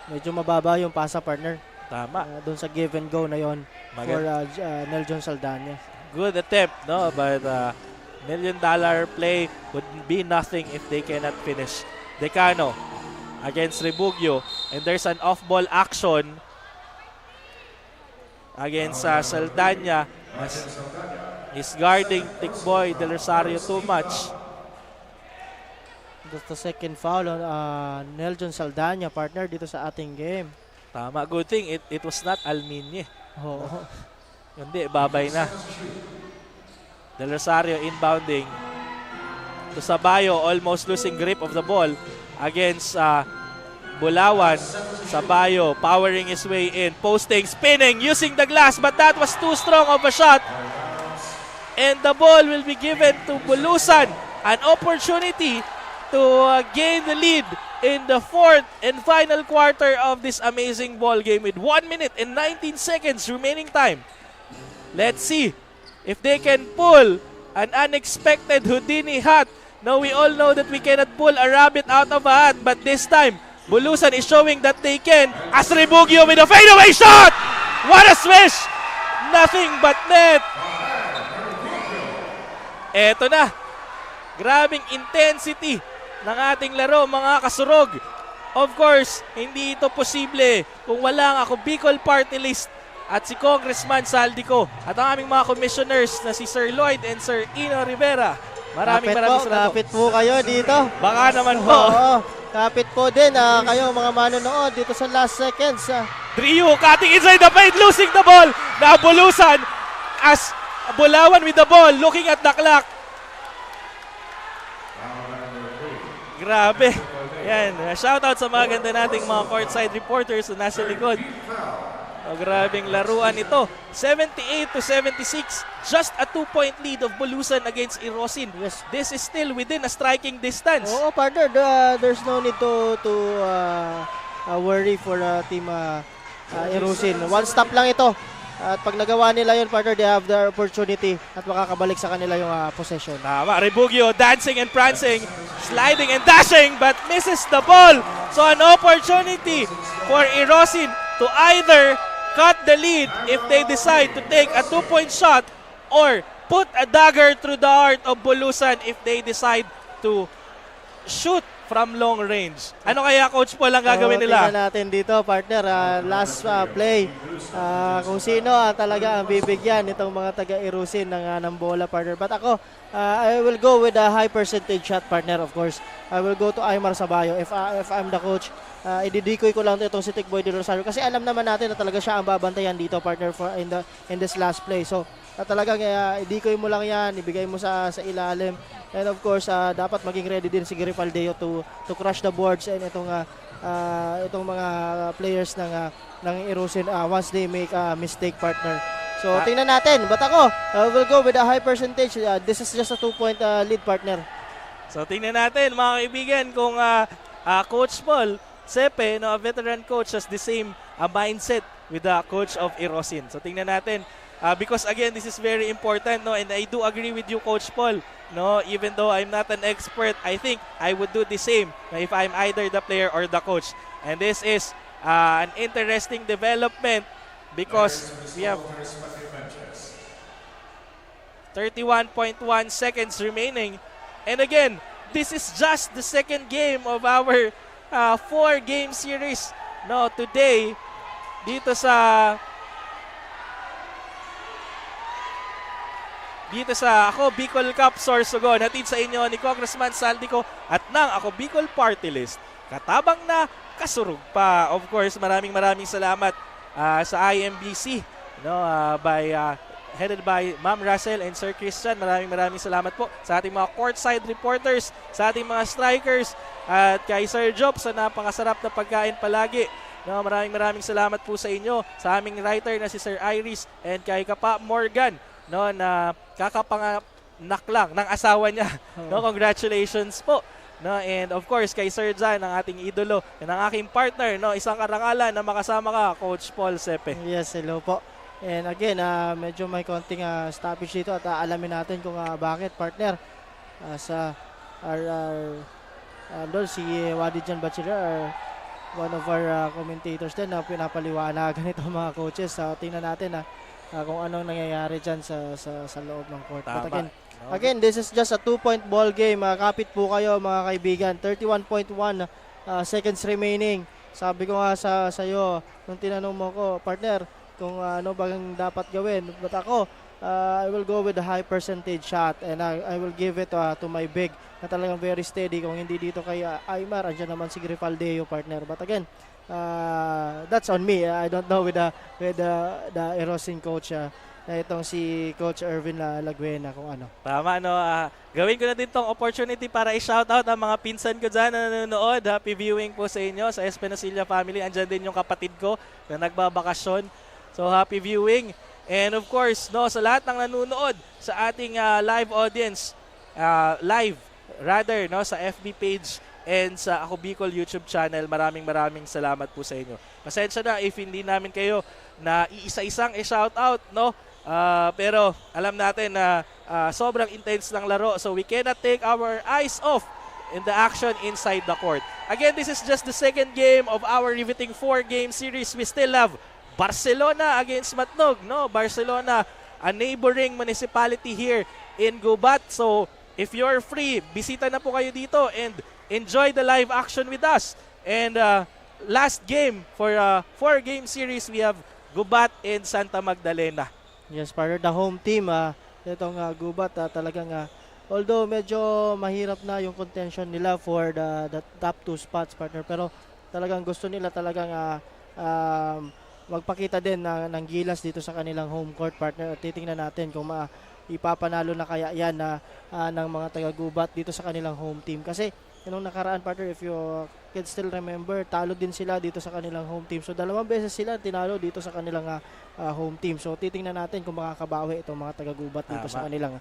Medyo mababa yung pasa, partner. Tama. Doon sa give and go na yon for Neljon Saldana. Good attempt, no? But $1 million play would be nothing if they cannot finish. Decano against Rebugio, and there's an off-ball action against Saldana as he's guarding Tikboy Del Rosario too much. That's the second foul on Neljon Saldana, partner, dito sa ating game. Tama. Good thing it was not Alminye. Oo. Hindi, babay na. Del Rosario inbounding to Sabayo, almost losing grip of the ball against Bulawan. Sabayo powering his way in, posting, spinning, using the glass, but that was too strong of a shot. And the ball will be given to Bulusan. An opportunity to gain the lead in the fourth and final quarter of this amazing ball game with 1 minute and 19 seconds remaining time. Let's see if they can pull an unexpected Houdini hat. Now we all know that we cannot pull a rabbit out of a hat, but this time Bulusan is showing that they can. As Rebugio with a fadeaway shot! What a swish! Nothing but net. Eto na. Grabing intensity ng ating laro, mga kasurog. Of course, hindi ito posible kung wala ang ako Bicol Party List at si Congressman Saldico at ang aming mga commissioners na si Sir Lloyd and Sir Ino Rivera. Maraming salamat. Kapit po kayo dito. Baka naman po. Oo, kapit po din kayo mga manonood dito sa last seconds. Driu cutting inside the paint, losing the ball. Nabulusan as Bulawan with the ball, looking at the clock. Grabe. Yan. Shoutout sa mga ganda nating mga courtside reporters na nasa likod. Grabing laruan ito. 78-76. Just a 2-point lead of Bulusan against Erosin. Yes. This is still within a striking distance. Oo, partner. There's no need to worry for Team Erosin. One stop lang ito. At pag nagawa nila yun, partner, they have the opportunity at makakabalik sa kanila yung possession. Tama. Rebugio dancing and prancing, sliding and dashing, but misses the ball. So an opportunity for Erosin to to either cut the lead if they decide to take a 2-point shot or put a dagger through the heart of Bulusan if they decide to shoot from long range. Ano kaya, Coach Paul, ang gagawin nila? Tingnan natin dito, partner. Last play. Kung sino talaga ang bibigyan itong mga taga-Irusin ng bola, partner. But ako, I will go with a high percentage shot, partner, of course. I will go to Aymar Sabayo. If I'm the coach, ididikoy ko lang itong si Tikboy de Rosario kasi alam naman natin na talaga siya ang babantayan dito, partner, for in this last play. So, talagang idikoy mo lang yan, ibigay mo sa ilalim. And of course, dapat maging ready din si Grifaldeo to crush the boards and itong mga players ng Irusin once they make a mistake, partner. So, tingnan natin. But ako, will go with a high percentage. This is just a 2-point lead, partner. So, tingnan natin, mga kaibigan, kung Coach Paul Sepe, a veteran coach, has the same mindset with the coach of Irosin. So, tingnan natin. Because again, this is very important, and I do agree with you, Coach Paul. Even though I'm not an expert, I think I would do the same if I'm either the player or the coach. And this is an interesting development because we have 31.1 seconds remaining. And again, this is just the second game of our 4-game series. Today dito sa Ako Bicol Cup Sorsogon, hatid sa inyo ni Congressman Saldico at ng Ako Bicol Party List. Katabang na, kasurug pa. Of course, maraming salamat sa IMBC, headed by Ma'am Russell and Sir Christian. Maraming salamat po sa ating mga courtside reporters, sa ating mga strikers, at kay Sir Job sa napakasarap na pagkain palagi. Maraming salamat po sa inyo, sa aming writer na si Sir Iris, and kay Kapa Morgan, na kakapanganak lang ng asawa niya. Congratulations po. And of course, kay Sir Jan, ang ating idolo, and ang aking partner, isang karangalan na makasama ka, Coach Paul Sepe. Yes, hello po. And again, medyo may konting stoppage dito at alamin natin kung bakit, partner. Sa si Wadi Jan Bachelor, one of our commentators din na pinapaliwanagan itong mga coaches. Tingnan natin kung anong nangyayari dyan sa loob ng court. But again, this is just a 2-point ball game. Kapit po kayo, mga kaibigan. 31.1 seconds remaining. Sabi ko nga sa iyo, nung tinanong mo ko, partner, kung ano bang dapat gawin. But ako, I will go with a high percentage shot and I will give it to my big na talagang very steady. Kung hindi dito kay Aymar, andyan naman si Grifaldeo, partner. But again, that's on me. I don't know with the Irosin coach na itong si Coach Ervin Laguena kung ano. Tama, gawin ko na din tong opportunity para i-shoutout ang mga pinsan ko dyan na nanonood. Happy viewing po sa inyo, sa Espinosillo family. Andyan din yung kapatid ko na nagbabakasyon. So happy viewing. And of course, sa lahat ng nanonood sa ating live audience, sa FB page and sa Ako Bicol YouTube channel, maraming salamat po sa inyo. Pasensya na if hindi namin kayo na iisa-isang i-shoutout, pero alam natin na sobrang intense ng laro, so we cannot take our eyes off in the action inside the court. Again, this is just the second game of our riveting 4-game series. We still have Barcelona against Matnog, Barcelona, a neighboring municipality here in Gubat. So, if you're free, bisita na po kayo dito and enjoy the live action with us. And last game for 4-game series, we have Gubat and Santa Magdalena. Yes, partner, the home team, itong Gubat, talagang, although medyo mahirap na yung contention nila for the top 2 spots, partner, pero talagang gusto nila talagang magpakita din ng gilas dito sa kanilang home court, partner. At titingnan natin kung ipapanalo na kaya yan ng mga taga-Gubat dito sa kanilang home team. Kasi nung nakaraan, partner, if you can still remember, talo din sila dito sa kanilang home team. So 2 beses sila tinalo dito sa kanilang home team. So titingnan natin kung makakabawi itong mga taga-Gubat dito sa kanilang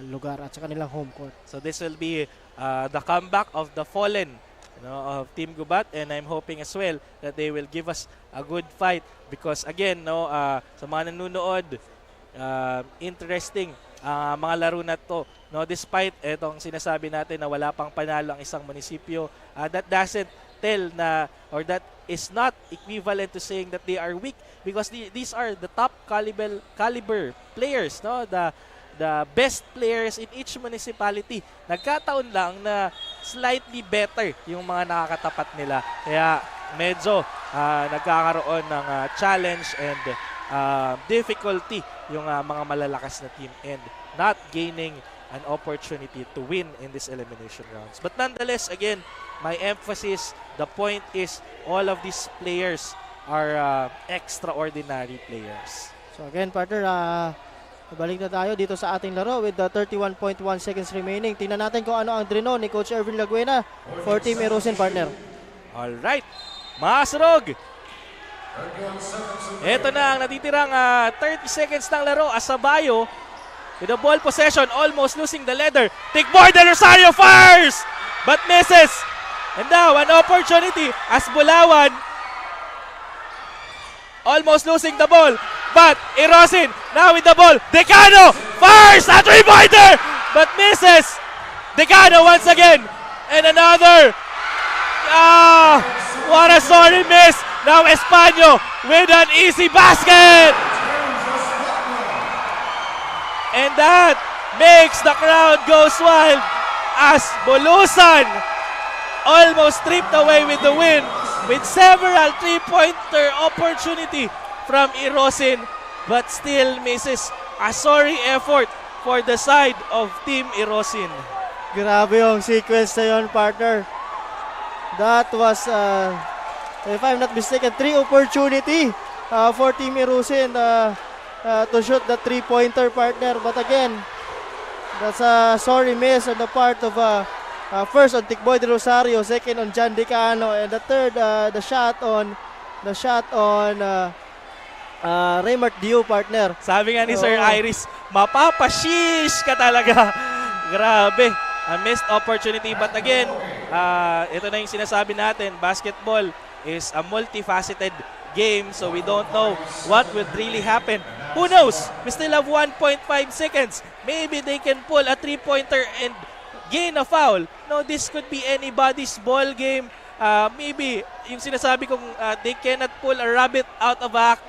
lugar at sa kanilang home court. So this will be the comeback of the fallen of Team Gubat, and I'm hoping as well that they will give us a good fight because again, sa mga nanonood, interesting mga laro na to. Despite itong sinasabi natin na wala pang panalo ang isang munisipyo, that doesn't tell na, or that is not equivalent to saying that they are weak, because these are the top caliber players, no? The best players in each municipality. Nagkataon lang na slightly better yung mga nakakatapat nila. Kaya medyo nagkakaroon ng challenge and difficulty yung mga malalakas na team and not gaining an opportunity to win in this elimination rounds. But nonetheless, again, my emphasis, the point is all of these players are extraordinary players. So again, partner, balik na tayo dito sa ating laro with the 31.1 seconds remaining. Tingnan natin kung ano ang drino ni Coach Ervin Laguena for Team Erosin, partner. Alright, mga kasurog. Ito na ang natitirang 30 seconds ng laro. Asabayo with the ball possession, almost losing the leader. Tikboy Del Rosario fires, but misses. And now, an opportunity as Bulawan almost losing the ball. But Erosin now with the ball. Decano fires a three-pointer, but misses. Decano once again. And another. What a sorry miss. Now Españo with an easy basket. And that makes the crowd go wild as Bulusan almost stripped away with the win with several three-pointer opportunity from Erosin, but still misses. A sorry effort for the side of Team Erosin. Grabe yung sequence na yun, partner. That was, if I'm not mistaken, 3 opportunity for Team Erosin to shoot the three-pointer, partner. But again, that's a sorry miss on the part of first on Tikboy de Rosario, second on Jan Decano, and the third, the shot on Raymart Dio, partner. Sabi nga ni Sir Iris, mapapashish ka talaga. Grabe. A missed opportunity. But again, ito na yung sinasabi natin, basketball is a multifaceted game, so we don't know what would really happen. Who knows? We still have 1.5 seconds. Maybe they can pull a three-pointer and gain a foul. No, this could be anybody's ball game. Maybe yung sinasabi kong they cannot pull a rabbit out of a hat.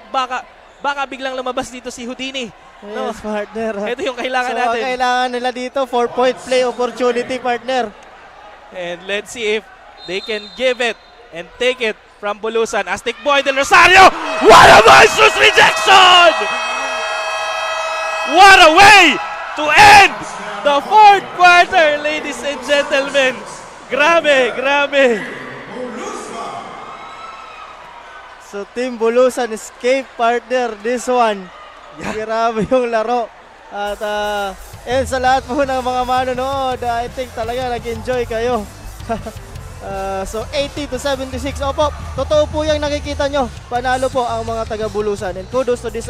Baka biglang lumabas dito si Houdini. No? Yes, partner. Ito yung kailangan natin. So, kailangan nila dito 4-point play opportunity, partner. And let's see if they can give it and take it from Bulusan. Aztec Boy Del Rosario! What a monstrous rejection! What a way to end the fourth quarter, ladies and gentlemen. Grabe, grabe. So Team Bulusan escape, partner, this one. Grabe yung laro. At and sa lahat po ng mga manonood, I think talaga nag-enjoy kayo. So 80-76. Opo, totoo po yung nakikita nyo. Panalo po ang mga taga-Bulusan. And kudos to these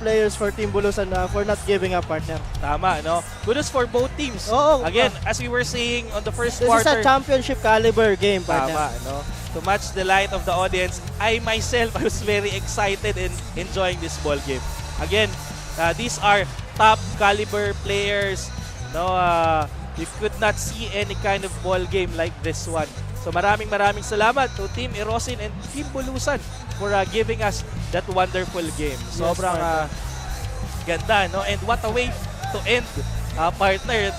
players for Team Bulusan for not giving up, partner. Tama, no? Kudos for both teams. Oo, again, as we were saying on the first this quarter. This is a championship caliber game, partner. Tama, no? To match the light of the audience, I myself, I was very excited in enjoying this ball game. Again, these are top caliber players. No, you could not see any kind of ball game like this one. So maraming salamat to Team Erosin and Team Bulusan for giving us that wonderful game. Sobrang ganda, no? And what a way to end, partner,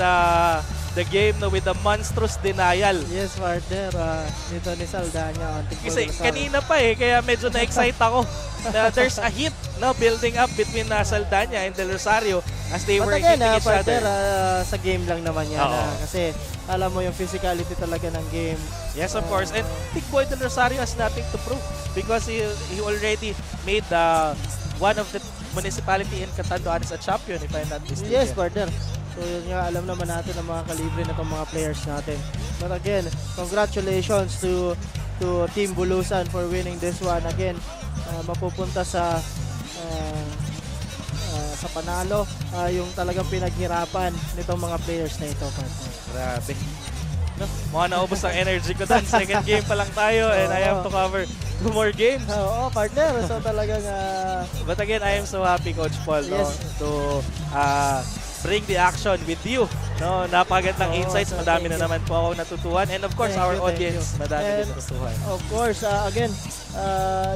the game, no, with the monstrous denial. Yes, partner. Nito ni Saldana. Kasi kanina pa kaya medyo na-excite ako. There's a hit now building up between Saldana and Del Rosario as they were hitting each partner, other. Sa game lang naman yan. Kasi alam mo yung physicality talaga ng game. Yes, of course. And Tikboy Del Rosario has nothing to prove because he already made one of the municipality in Catanduanes a champion, if I'm not mistaken. Yes, partner. So yun nga, alam naman natin ang mga kalibre na itong mga players natin. But again, congratulations to Team Bulusan for winning this one. Again, mapupunta sa panalo yung talagang pinaghirapan nitong mga players na ito, partner. Grabe. No, mga naubos ang energy ko doon. Second game pa lang tayo and I have to cover 2 more games. Oo, partner. So talagang but again, I am so happy, Coach Paul, yes, no, to bring the action with you No, napakagandang insights. Madami na naman po ako natutuhan. And of course, our audience, madami din natutuhan. Of course, again,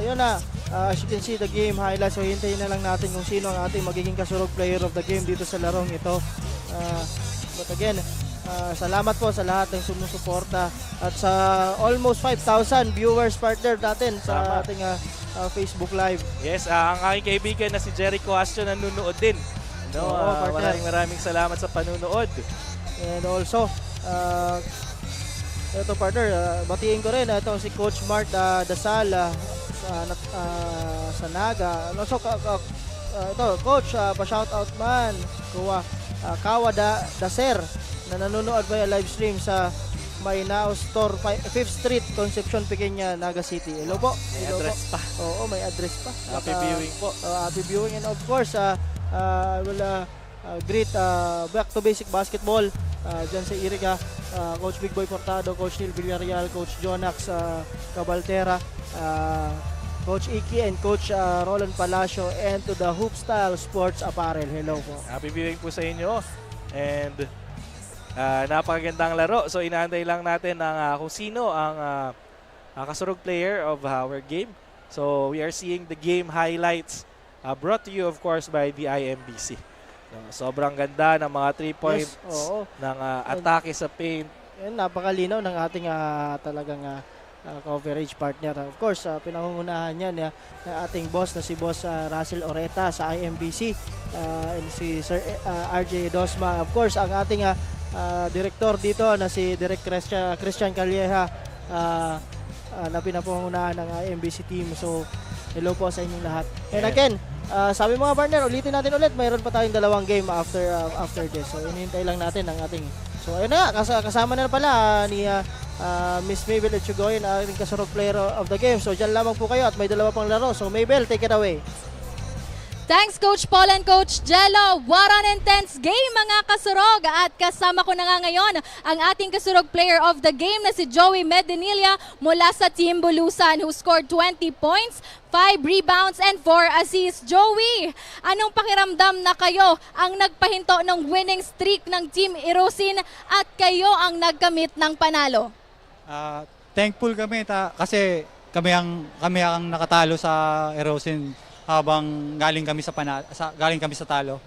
yun na. As you can see, the game highlights. So, hintayin na lang natin kung sino ang ating magiging kasurog player of the game dito sa larong ito. But again, salamat po sa lahat ng sumusuporta at sa almost 5,000 viewers partner natin sa ating Facebook Live. Yes, ang aking kaibigan na si Jericho Astro nanonood din. No, maraming salamat sa panunood. And also, ito partner, batiin ko rin ito si Coach Mark Dasal sa Naga. Also, ito, Coach, pa-shoutout man, Kawa Daser na nanonood via live stream sa Maynao Store, 5th Street, Concepcion, Pequeña, Naga City. Hello po. May address pa. Oo, may address pa. Happy viewing po. Happy viewing. And of course, great back to basic basketball dyan sa Iriga. Coach Big Boy Portado, Coach Neil Villarreal, Coach Jonax Cabaltera, Coach Iki and Coach Roland Palacio, and to the Hoop Style Sports Apparel. Hello po. Happy viewing po sa inyo. And napakagandang laro. So inaantay lang natin kung sino ang kasurog player of our game. So we are seeing the game highlights brought to you of course by the IMBC. Sobrang ganda ng mga 3 points ng atake sa paint. Yan, napakalinaw ng ating talagang coverage partner. Of course, pinangungunahan yan ng ating boss na si Boss Russell Oreta sa IMBC and si Sir RJ Dosma. Of course, ang ating director dito na si Direk Christian Calleja na pinapangunahan ng IMBC team. So, hello po sa inyong lahat. And again, sabi mga partner, ulitin natin ulit, mayroon pa tayong 2 game after this. So, inihintay lang natin ang ating... So, ayun na, kasama na pala ni Miss Mabel Echegoyen, ating kasurog player of the game. So, dyan lamang po kayo at may 2 pang laro. So, Mabel, take it away. Thanks Coach Paul and Coach Jello. What an intense game mga kasurog. At kasama ko na nga ngayon ang ating kasurog player of the game na si Joey Medinilla mula sa Team Bulusan who scored 20 points, 5 rebounds and 4 assists. Joey, anong pakiramdam na kayo ang nagpahinto ng winning streak ng Team Erosin at kayo ang nagkamit ng panalo? Thankful kami kasi kami ang nakatalo sa Erosin habang galing kami sa talo.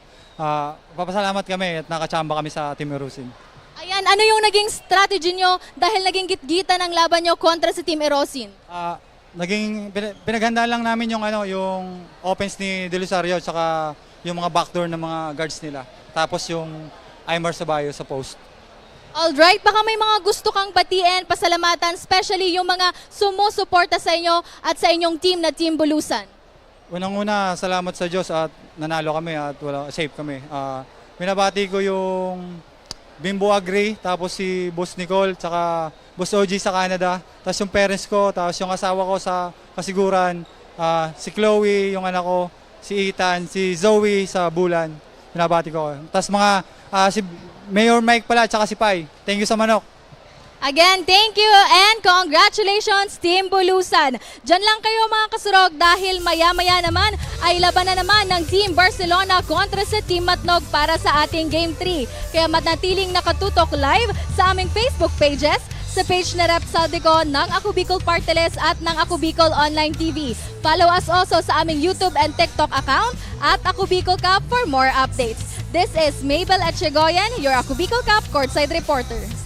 Papasalamat kami at nakachamba kami sa Team Erosin. Ayan, ano yung naging strategy nyo dahil naging gitgita ng laban nyo kontra sa Team Erosin? Pinaghandaan lang namin yung offense ni Delisario at saka yung mga backdoor ng mga guards nila. Tapos yung Aymar Sabayo sa post. Alright, baka may mga gusto kang batiin, pasalamatan, especially yung mga sumusuporta sa inyo at sa inyong team na Team Bulusan. Unang-una, salamat sa Diyos at nanalo kami at safe kami. Binabati ko yung Bimbo Agri, tapos si Boss Nicole, tsaka Boss OG sa Canada, tapos yung parents ko, tapos yung asawa ko sa Kasiguran, si Chloe, yung anak ko, si Ethan, si Zoe sa Bulan. Binabati ko. Tapos si Mayor Mike pala, tsaka si Pai. Thank you sa manok. Again, thank you and congratulations Team Bulusan. Diyan lang kayo mga kasurog dahil maya-maya naman ay laban na naman ng Team Barcelona kontra sa Team Matnog para sa ating Game 3. Kaya manatiling nakatutok live sa aming Facebook pages, sa page na Rep Saldico ng Ako Bicol Party List at ng Ako Bicol Online TV. Follow us also sa aming YouTube and TikTok account at Ako Bicol Cup for more updates. This is Mabel Echegoyen, your Ako Bicol Cup courtside reporter.